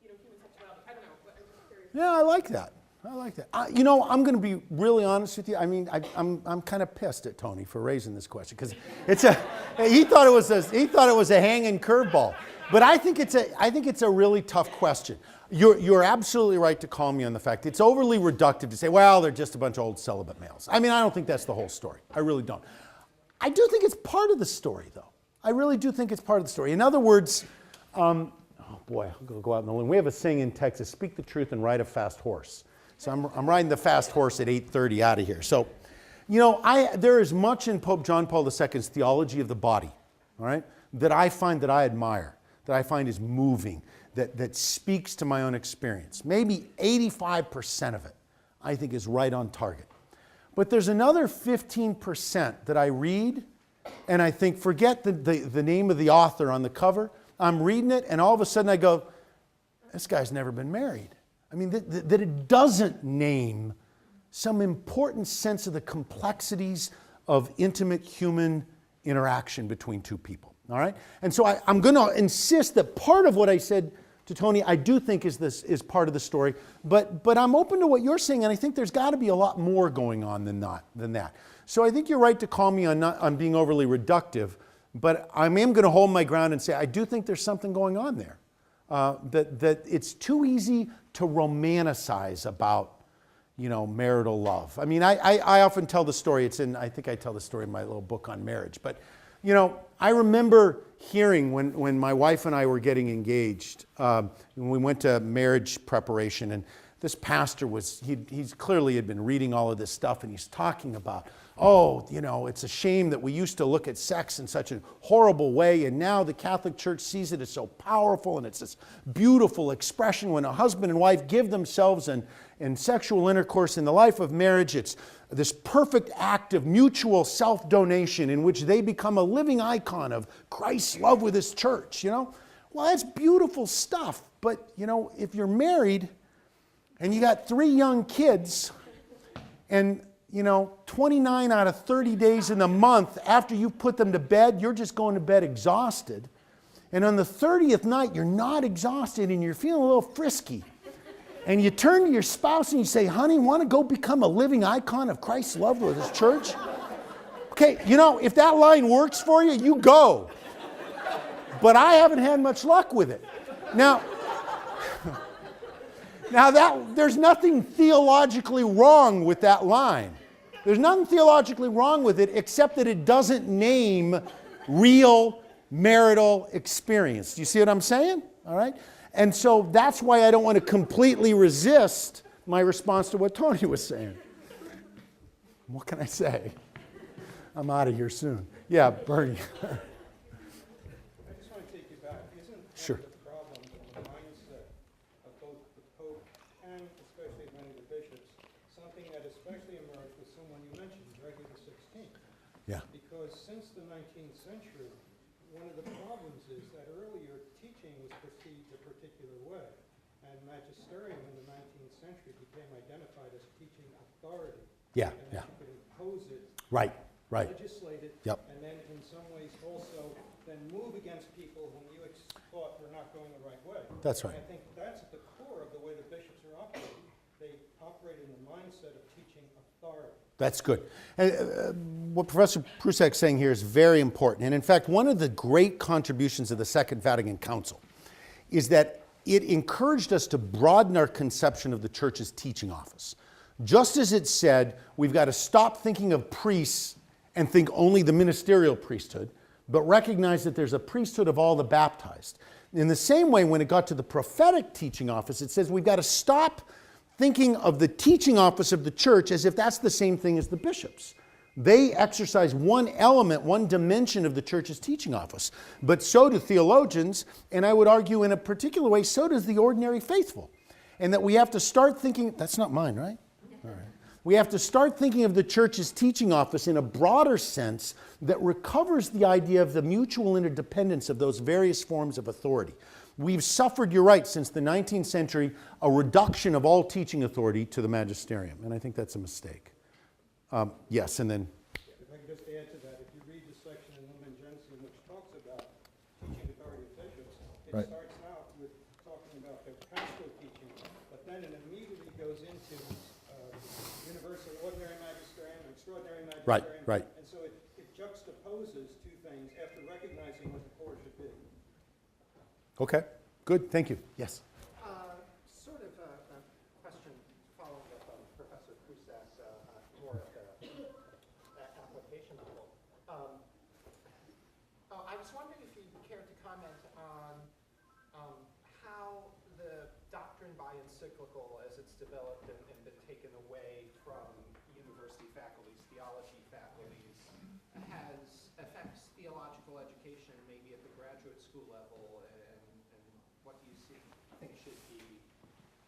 Speaker 5: you know, human sexuality. I don't know, but I'm just curious.
Speaker 2: Yeah, I like that. I like that. You know, I'm going to be really honest with you. I mean, I'm kind of pissed at Tony for raising this question because he thought it was a hanging curveball. But I think it's a really tough question. You're absolutely right to call me on the fact it's overly reductive to say, well, they're just a bunch of old celibate males. I mean, I don't think that's the whole story. I really don't. I do think it's part of the story, though. I really do think it's part of the story. In other words, oh boy, I'm going to go out on the limb. We have a saying in Texas: "Speak the truth and ride a fast horse." So I'm riding the fast horse at 8:30 out of here. So, you know, there is much in Pope John Paul II's theology of the body, all right, that I find that I admire, that I find is moving, that speaks to my own experience. Maybe 85% of it I think is right on target. But there's another 15% that I read and I think, forget the name of the author on the cover. I'm reading it and all of a sudden I go, this guy's never been married. I mean, that it doesn't name some important sense of the complexities of intimate human interaction between two people, all right? And so I'm going to insist that part of what I said to Tony, I do think is part of the story, but I'm open to what you're saying, and I think there's got to be a lot more going on than that. So I think you're right to call me on being overly reductive, but I am going to hold my ground and say I do think there's something going on there. That it's too easy to romanticize about, you know, marital love. I mean, I often tell the story. I think I tell the story in my little book on marriage. But, you know, I remember hearing when my wife and I were getting engaged, when we went to marriage preparation, and this pastor he's clearly had been reading all of this stuff, and he's talking about, oh, you know, it's a shame that we used to look at sex in such a horrible way, and now the Catholic Church sees it as so powerful, and it's this beautiful expression when a husband and wife give themselves in sexual intercourse in the life of marriage. It's this perfect act of mutual self-donation in which they become a living icon of Christ's love with his church, you know? Well, that's beautiful stuff, but, you know, if you're married and you got 3 young kids, and you know, 29 out of 30 days in the month after you put them to bed, you're just going to bed exhausted. And on the 30th night, you're not exhausted and you're feeling a little frisky. And you turn to your spouse and you say, honey, want to go become a living icon of Christ's love with his church? Okay, you know, if that line works for you, you go. but I haven't had much luck with it. Now there's nothing theologically wrong with that line. There's nothing theologically wrong with it except that it doesn't name real marital experience. Do you see what I'm saying? All right? And so that's why I don't want to completely resist my response to what Tony was saying. What can I say? I'm out of here soon. Yeah, Bernie.
Speaker 6: I just want to take you back. Isn't
Speaker 2: Sure.
Speaker 6: one of the problems in the mindset of both the Pope and especially many of the bishops, something that especially emerged with someone you mentioned, Gregory XVI?
Speaker 2: Yeah.
Speaker 6: Because since the 19th century, one of the problems is that earlier teaching was perceived a particular way, and magisterium in the 19th century became identified as teaching authority.
Speaker 2: Yeah,
Speaker 6: And
Speaker 2: yeah.
Speaker 6: that you could impose it,
Speaker 2: Right.
Speaker 6: legislate it,
Speaker 2: Yep.
Speaker 6: and then in some ways also then move against people whom you thought were not going the right way.
Speaker 2: That's right.
Speaker 6: And I think that's at the core of the way the bishops are operating. They operate in the mindset of teaching authority.
Speaker 2: That's good. And what Professor Prusak's saying here is very important. And in fact, one of the great contributions of the Second Vatican Council is that it encouraged us to broaden our conception of the Church's teaching office. Just as it said, we've got to stop thinking of priests and think only the ministerial priesthood, but recognize that there's a priesthood of all the baptized. In the same way, when it got to the prophetic teaching office, it says we've got to stop thinking of the teaching office of the church as if that's the same thing as the bishops. They exercise one element, one dimension of the church's teaching office. But so do theologians, and I would argue in a particular way, so does the ordinary faithful. And that we have to start thinking, that's not mine, right? All right. We have to start thinking of the church's teaching office in a broader sense that recovers the idea of the mutual interdependence of those various forms of authority. We've suffered, you're right, since the 19th century, a reduction of all teaching authority to the magisterium, and I think that's a mistake. Yes, and then...
Speaker 6: If I can just add to that, if you read the section in Lumen Gentium which talks about teaching authority of bishops, it
Speaker 2: Right.
Speaker 6: starts out with talking about the pastoral teaching, but then it immediately goes into universal ordinary magisterium and extraordinary magisterium.
Speaker 2: Right.
Speaker 6: And so it juxtaposes two things after recognizing what the core should be.
Speaker 2: Okay, good, thank you. Yes.
Speaker 7: Sort of a question following up on Professor Prusak's more at the application level. I was wondering if you'd care to comment on how the doctrine by encyclical, as it's developed and been taken away from university faculties, theology faculties, affects theological education, maybe at the graduate school level, and what do you think should be?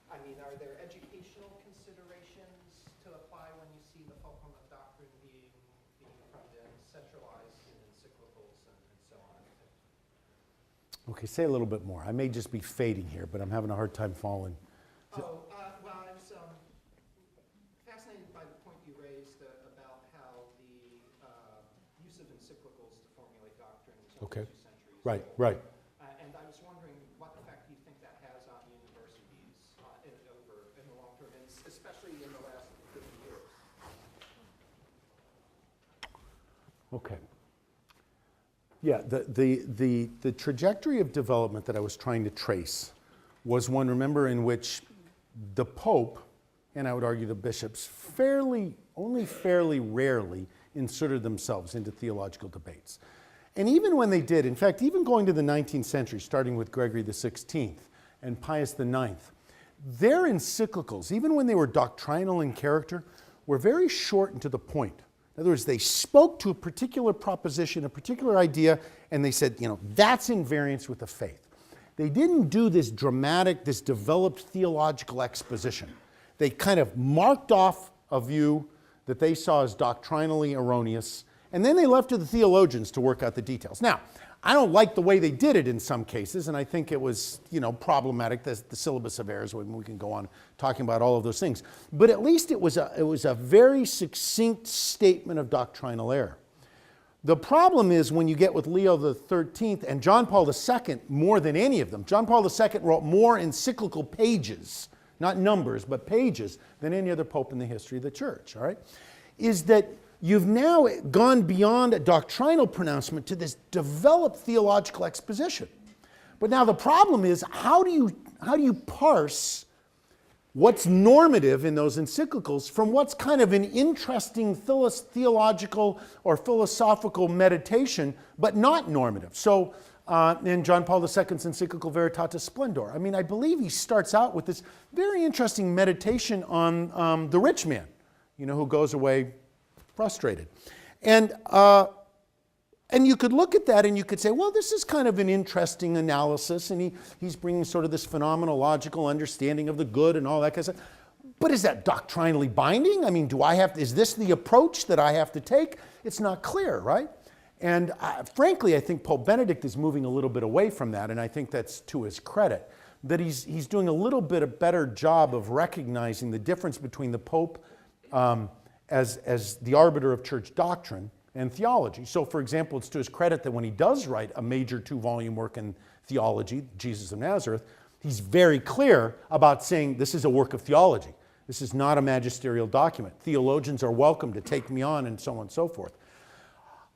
Speaker 7: I mean, are there educational considerations to apply when you see the fulcrum of doctrine being from the centralized in encyclicals and so on?
Speaker 2: Okay, say a little bit more. I may just be fading here, but I'm having a hard time following.
Speaker 7: Well, I was fascinated by the point you raised about how the use of encyclicals to formulate doctrine is only
Speaker 2: Okay.
Speaker 7: 2 centuries
Speaker 2: Right,
Speaker 7: old.
Speaker 2: right.
Speaker 7: And I was wondering what effect you think that has on universities in the long term, and especially in the last 50 years.
Speaker 2: Okay. Yeah, the trajectory of development that I was trying to trace was one, remember, in which the Pope, and I would argue the bishops, only fairly rarely inserted themselves into theological debates. And even when they did, in fact, even going to the 19th century, starting with Gregory XVI and Pius IX, their encyclicals, even when they were doctrinal in character, were very short and to the point. In other words, they spoke to a particular proposition, a particular idea, and they said, that's in variance with the faith. They didn't do this dramatic, this developed theological exposition. They kind of marked off a view that they saw as doctrinally erroneous, and then they left to the theologians to work out the details. Now, I don't like the way they did it in some cases, and I think it was, problematic, the syllabus of errors, when we can go on talking about all of those things. But at least it was a very succinct statement of doctrinal error. The problem is when you get with Leo XIII and John Paul II more than any of them. John Paul II wrote more encyclical pages, not numbers, but pages, than any other pope in the history of the church, all right? Is that you've now gone beyond a doctrinal pronouncement to this developed theological exposition. But now the problem is, how do you parse what's normative in those encyclicals from what's kind of an interesting theological or philosophical meditation, but not normative? So in John Paul II's encyclical Veritatis Splendor, I mean, I believe he starts out with this very interesting meditation on the rich man, who goes away frustrated. And you could look at that and you could say, well, this is kind of an interesting analysis, and he's bringing sort of this phenomenological understanding of the good and all that kind of stuff. But is that doctrinally binding? I mean, is this the approach that I have to take? It's not clear, right? And frankly, I think Pope Benedict is moving a little bit away from that, and I think that's to his credit, that he's doing a little bit a better job of recognizing the difference between the Pope as the arbiter of church doctrine and theology. So, for example, it's to his credit that when he does write a major 2-volume work in theology, Jesus of Nazareth, he's very clear about saying this is a work of theology. This is not a magisterial document. Theologians are welcome to take me on, and so on and so forth.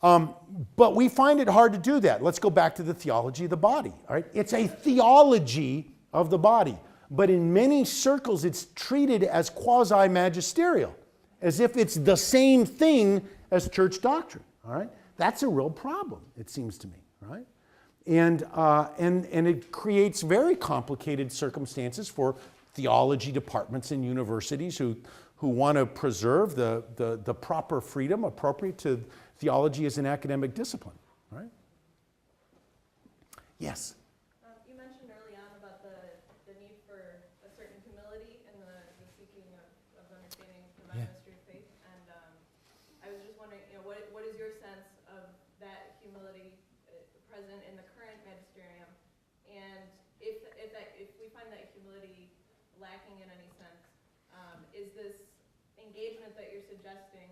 Speaker 2: But we find it hard to do that. Let's go back to the theology of the body. All right? It's a theology of the body. But in many circles, it's treated as quasi-magisterial, as if it's the same thing as church doctrine. All right? That's a real problem, it seems to me. Right? And it creates very complicated circumstances for theology departments in universities who want to preserve the proper freedom appropriate to theology as an academic discipline, right? Yes?
Speaker 8: You mentioned early on about the need for a certain humility in the seeking of understanding the mystery of faith, and I was just wondering, what is your sense of that humility present in the current magisterium, and if we find that humility lacking in any sense, is this engagement that you're suggesting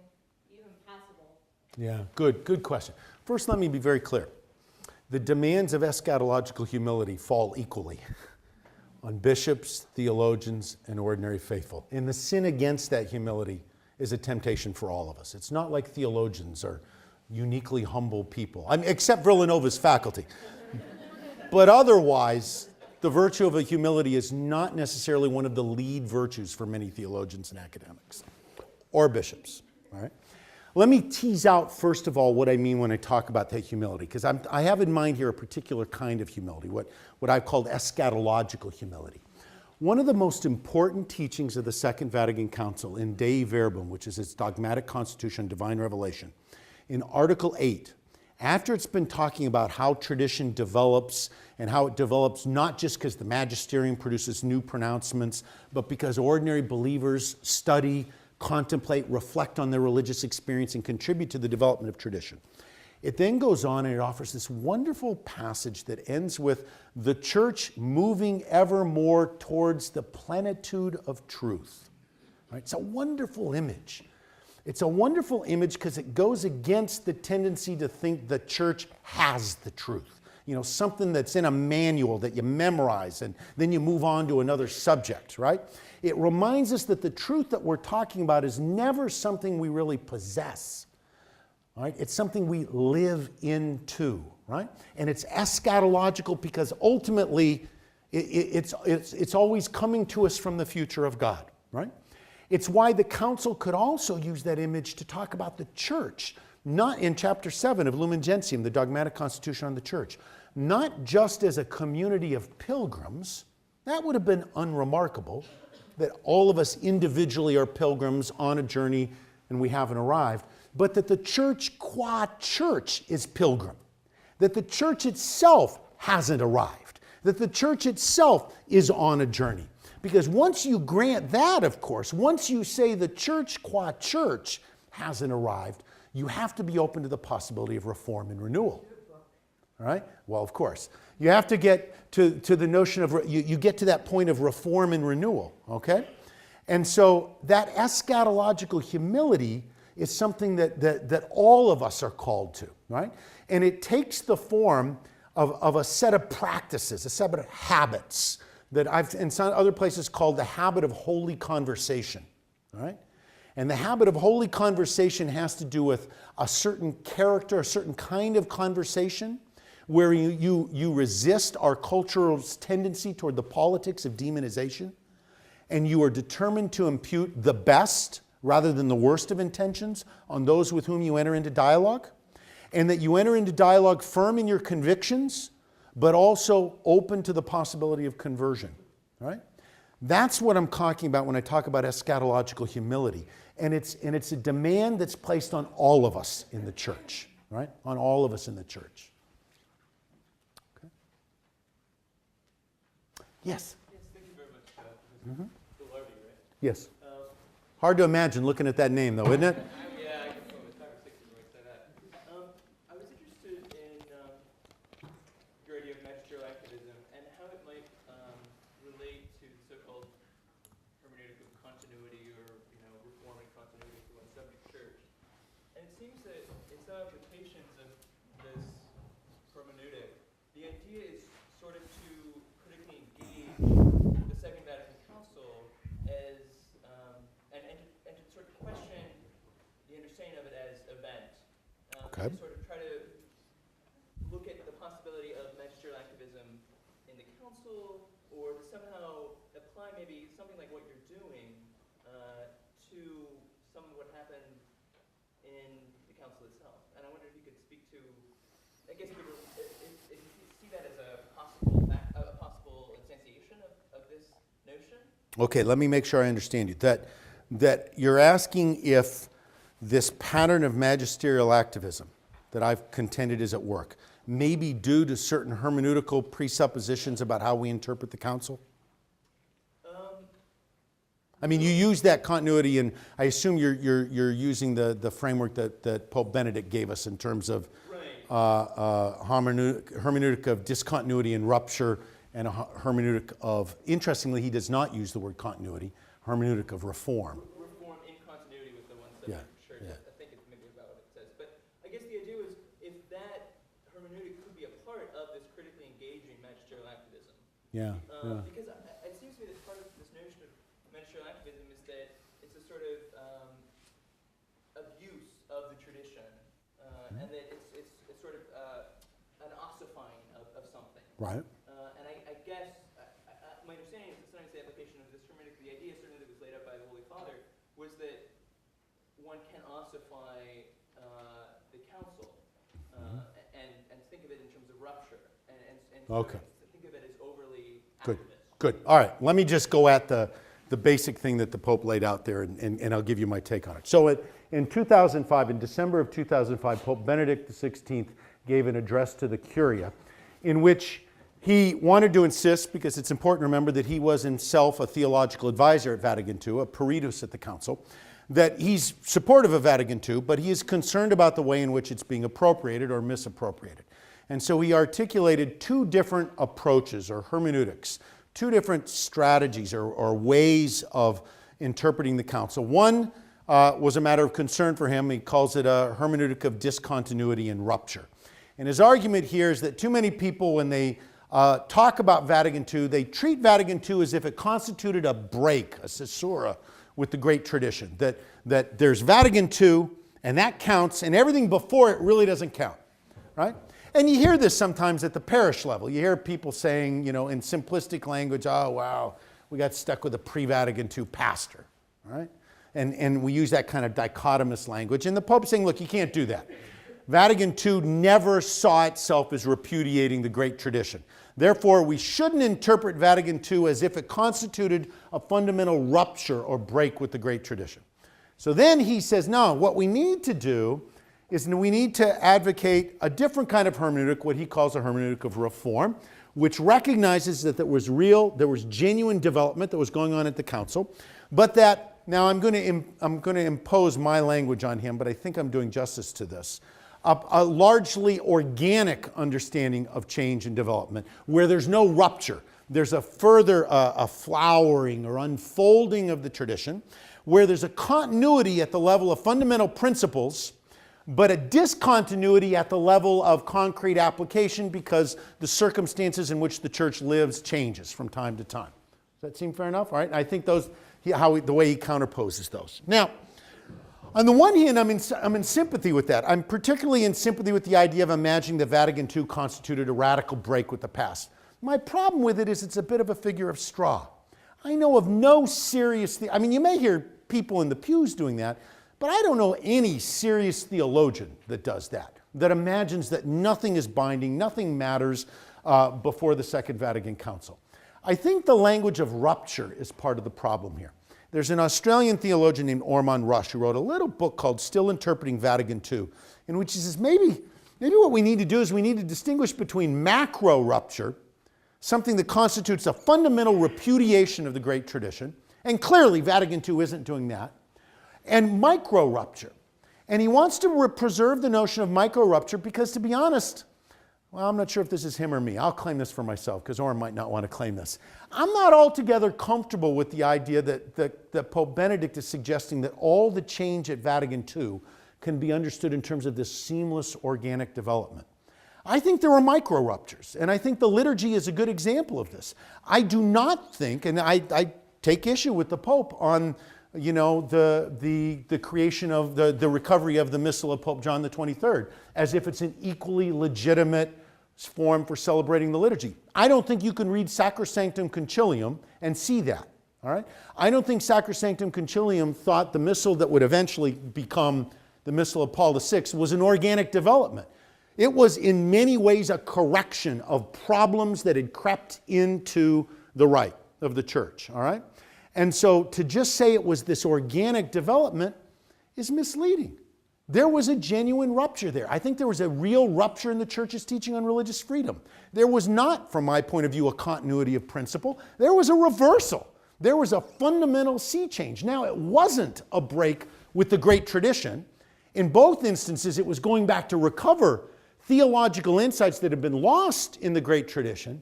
Speaker 8: even possible?
Speaker 2: Yeah, good question. First, let me be very clear. The demands of eschatological humility fall equally on bishops, theologians, and ordinary faithful. And the sin against that humility is a temptation for all of us. It's not like theologians are uniquely humble people, except Villanova's faculty. But otherwise, the virtue of humility is not necessarily one of the lead virtues for many theologians and academics or bishops. All right? Let me tease out, first of all, what I mean when I talk about that humility, because I have in mind here a particular kind of humility, what I've called eschatological humility. One of the most important teachings of the Second Vatican Council in Dei Verbum, which is its dogmatic constitution on divine revelation, in Article 8, after it's been talking about how tradition develops and how it develops not just because the magisterium produces new pronouncements, but because ordinary believers study, contemplate, reflect on their religious experience, and contribute to the development of tradition. It then goes on and it offers this wonderful passage that ends with the church moving ever more towards the plenitude of truth. Right? It's a wonderful image. It's a wonderful image because it goes against the tendency to think the church has the truth. Something that's in a manual that you memorize and then you move on to another subject, right? It reminds us that the truth that we're talking about is never something we really possess, right? It's something we live into, right? And it's eschatological because ultimately it's always coming to us from the future of God, right? It's why the council could also use that image to talk about the church, not in chapter 7 of Lumen Gentium, the dogmatic constitution on the church, not just as a community of pilgrims. That would have been unremarkable, that all of us individually are pilgrims on a journey and we haven't arrived, but that the church qua church is pilgrim, that the church itself hasn't arrived, that the church itself is on a journey. Because once you grant that, of course, once you say the church qua church hasn't arrived, you have to be open to the possibility of reform and renewal. All right? Well, of course. You have to get to the notion of, you get to that point of reform and renewal, okay? And so that eschatological humility is something that all of us are called to, right? And it takes the form of a set of practices, a set of habits that I've in some other places called the habit of holy conversation, all right? And the habit of holy conversation has to do with a certain character, a certain kind of conversation, where you resist our cultural tendency toward the politics of demonization, and you are determined to impute the best rather than the worst of intentions on those with whom you enter into dialogue, and that you enter into dialogue firm in your convictions, but also open to the possibility of conversion, right? That's what I'm talking about when I talk about eschatological humility. And it's a demand that's placed on all of us in the church, right? On all of us in the church. Okay. Yes?
Speaker 9: Yes, thank you very much. Ghilardi, right?
Speaker 2: Yes. Hard to imagine looking at that name, though, isn't it?
Speaker 9: Yeah, I can phone it. 5 or 6 when I say that. I was interested in your idea of magisterial activism and how it might relate to the so-called hermeneutic of continuity or, reforming continuity for one subject church. And it seems that in some applications of this hermeneutic, the idea is sort of to critically engage the Second Vatican Council as and to sort of question the understanding of it as event.
Speaker 2: Okay.
Speaker 9: To sort of try to look at the possibility of magisterial activism in the council, or to somehow apply maybe something like what you're doing to some of what happened in the council itself. And I wonder if you could speak to, I guess, if you see that as a possible instantiation of this notion.
Speaker 2: Okay, let me make sure I understand you. That you're asking if this pattern of magisterial activism that I've contended is at work may be due to certain hermeneutical presuppositions about how we interpret the council? I mean, you use that continuity, and I assume you're using the framework that Pope Benedict gave us in terms of hermeneutic of discontinuity and rupture, and a hermeneutic of, interestingly, he does not use the word continuity, hermeneutic of reform.
Speaker 9: Reform in continuity with the one subject church.
Speaker 2: Yeah.
Speaker 9: I think it's maybe about what it says. But I guess the idea was if that hermeneutic could be a part of this critically engaging magisterial activism.
Speaker 2: Yeah.
Speaker 9: Because it seems to me that part of this notion of magisterial activism is that it's a sort of abuse of the tradition, and that it's sort of an ossifying of something.
Speaker 2: Right.
Speaker 9: And I guess my understanding is that sometimes the application of this hermeneutic, the idea certainly that was laid out by the Holy Father, was that one can ossify the council and think of it in terms of rupture and
Speaker 2: Okay.
Speaker 9: think of it as overly
Speaker 2: Good.
Speaker 9: activist.
Speaker 2: Good. All right. Let me just go at the basic thing that the Pope laid out there, and I'll give you my take on it. So in 2005, in December of 2005, Pope Benedict XVI gave an address to the Curia in which he wanted to insist, because it's important to remember that he was himself a theological advisor at Vatican II, a peritus at the council, that he's supportive of Vatican II, but he is concerned about the way in which it's being appropriated or misappropriated. And so he articulated two different approaches or hermeneutics, two different strategies or ways of interpreting the council. One was a matter of concern for him. He calls it a hermeneutic of discontinuity and rupture. And his argument here is that too many people, when they talk about Vatican II, they treat Vatican II as if it constituted a break, a caesura, with the great tradition. That there's Vatican II, and that counts, and everything before it really doesn't count, right? And you hear this sometimes at the parish level. You hear people saying, in simplistic language, oh, wow, we got stuck with a pre-Vatican II pastor, right? And we use that kind of dichotomous language. And the Pope's saying, look, you can't do that. Vatican II never saw itself as repudiating the great tradition. Therefore, we shouldn't interpret Vatican II as if it constituted a fundamental rupture or break with the great tradition. So then he says, no, what we need to do is we need to advocate a different kind of hermeneutic, what he calls a hermeneutic of reform, which recognizes that there was genuine development that was going on at the council, but that, now I'm going to impose my language on him, but I think I'm doing justice to this. A largely organic understanding of change and development, where there's no rupture. There's a further a flowering or unfolding of the tradition, where there's a continuity at the level of fundamental principles, but a discontinuity at the level of concrete application because the circumstances in which the church lives changes from time to time. Does that seem fair enough? All right. I think the way he counterposes those. Now, On the one hand, I'm in sympathy with that. I'm particularly in sympathy with the idea of imagining that Vatican II constituted a radical break with the past. My problem with it is it's a bit of a figure of straw. I know of no serious, I mean, you may hear people in the pews doing that, but I don't know any serious theologian that does that, that imagines that nothing is binding, nothing matters before the Second Vatican Council. I think the language of rupture is part of the problem here. There's an Australian theologian named Ormond Rush who wrote a little book called Still Interpreting Vatican II, in which he says maybe what we need to do is we need to distinguish between macro rupture, something that constitutes a fundamental repudiation of the great tradition, and clearly Vatican II isn't doing that, and micro rupture. And he wants to preserve the notion of micro rupture because, to be honest, well, I'm not sure if this is him or me. I'll claim this for myself because Orm might not want to claim this. I'm not altogether comfortable with the idea that Pope Benedict is suggesting that all the change at Vatican II can be understood in terms of this seamless organic development. I think there are micro ruptures, and I think the liturgy is a good example of this. I do not think, and I take issue with the Pope on the creation of the recovery of the Missal of Pope John the 23rd, as if it's an equally legitimate form for celebrating the liturgy. I don't think you can read Sacrosanctum Concilium and see that. All right? I don't think Sacrosanctum Concilium thought the Missal that would eventually become the Missal of Paul VI was an organic development. It was in many ways a correction of problems that had crept into the rite of the church. All right? And so to just say it was this organic development is misleading. There was a genuine rupture there. I think there was a real rupture in the church's teaching on religious freedom. There was not, from my point of view, a continuity of principle. There was a reversal. There was a fundamental sea change. Now, it wasn't a break with the great tradition. In both instances, it was going back to recover theological insights that had been lost in the great tradition.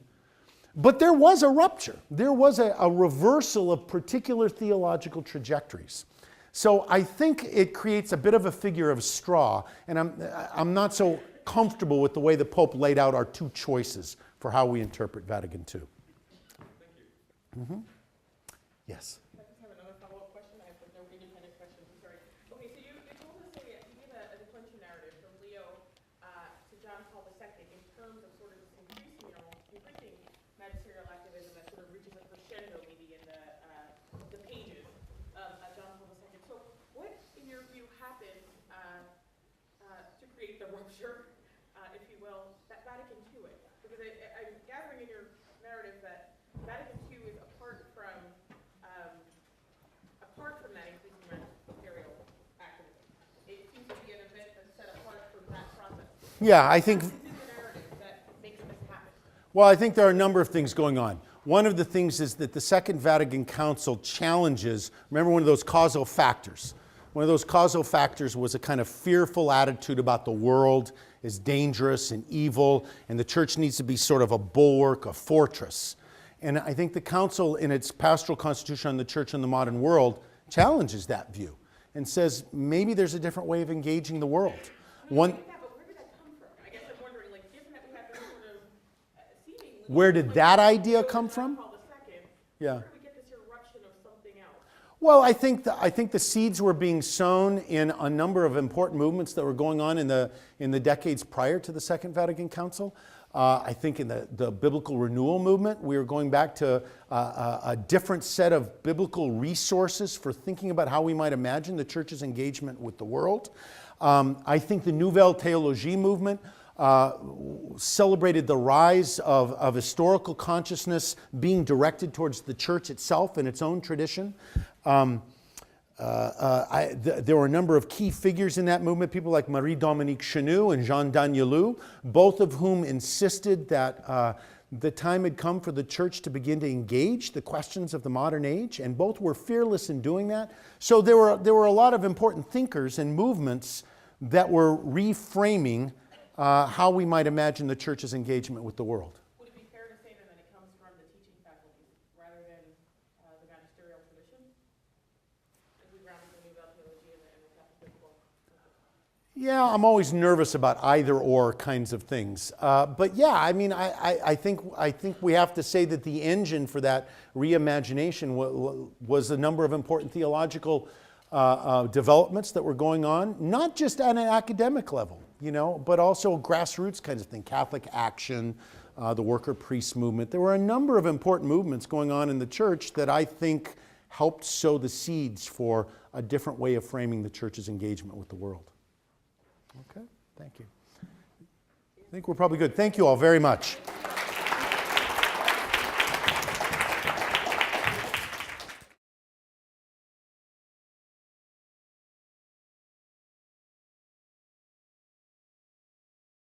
Speaker 2: But there was a rupture. There was a reversal of particular theological trajectories. So I think it creates a bit of a figure of straw, and I'm not so comfortable with the way the Pope laid out our two choices for how we interpret Vatican II.
Speaker 9: Thank you.
Speaker 2: Mm-hmm. Yes.
Speaker 5: I just have another follow-up question. I have no independent questions. I'm sorry. Okay, so you told us that you gave a declension narrative from Leo to John Paul II in terms of sort of this increasing magisterial activism that sort of reaches a crescendo maybe in the pages of John Paul II. So what, in your view, happened to create the rupture, if you will, that Vatican II is? Because I'm gathering in your narrative that Vatican II is apart from that increasing magisterial activism. It seems to be an event that's set apart from that process.
Speaker 2: Yeah, I think...
Speaker 5: What is in the narrative that makes this happen?
Speaker 2: Well, I think there are a number of things going on. One of the things is that the Second Vatican Council challenges, remember one of those causal factors. One of those causal factors was a kind of fearful attitude about the world is dangerous and evil, and the church needs to be sort of a bulwark, a fortress. And I think the Council, in its pastoral constitution on the church in the modern world, challenges that view and says maybe there's a different way of engaging the world. One,
Speaker 5: Yeah, but where did that come from? I guess I'm wondering, like, given that we have this sort of seemingly...
Speaker 2: where did that idea come from?
Speaker 5: Paul II,
Speaker 2: Yeah.
Speaker 5: where do we get this eruption of something else?
Speaker 2: Well, I think the seeds were being sown in a number of important movements that were going on in the decades prior to the Second Vatican Council. I think in the biblical renewal movement, we were going back to a different set of biblical resources for thinking about how we might imagine the church's engagement with the world. I think the Nouvelle Théologie movement celebrated the rise of historical consciousness being directed towards the church itself and its own tradition. There were a number of key figures in that movement, people like Marie-Dominique Chenu and Jean Danielou, both of whom insisted that the time had come for the church to begin to engage the questions of the modern age, and both were fearless in doing that. So there were a lot of important thinkers and movements that were reframing how we might imagine the church's engagement with the world.
Speaker 5: Would it be fair to say then that it comes from the teaching faculties rather than the magisterial tradition? As we round the Nouvelle Théologie and the Catholic Biblical?
Speaker 2: Yeah, I'm always nervous about either or kinds of things. But yeah, I mean, I think we have to say that the engine for that reimagination was a number of important theological developments that were going on, not just at an academic level, but also grassroots kinds of thing, Catholic Action, the worker priest movement. There were a number of important movements going on in the church that I think helped sow the seeds for a different way of framing the church's engagement with the world. Okay, thank you. I think we're probably good. Thank you all very much.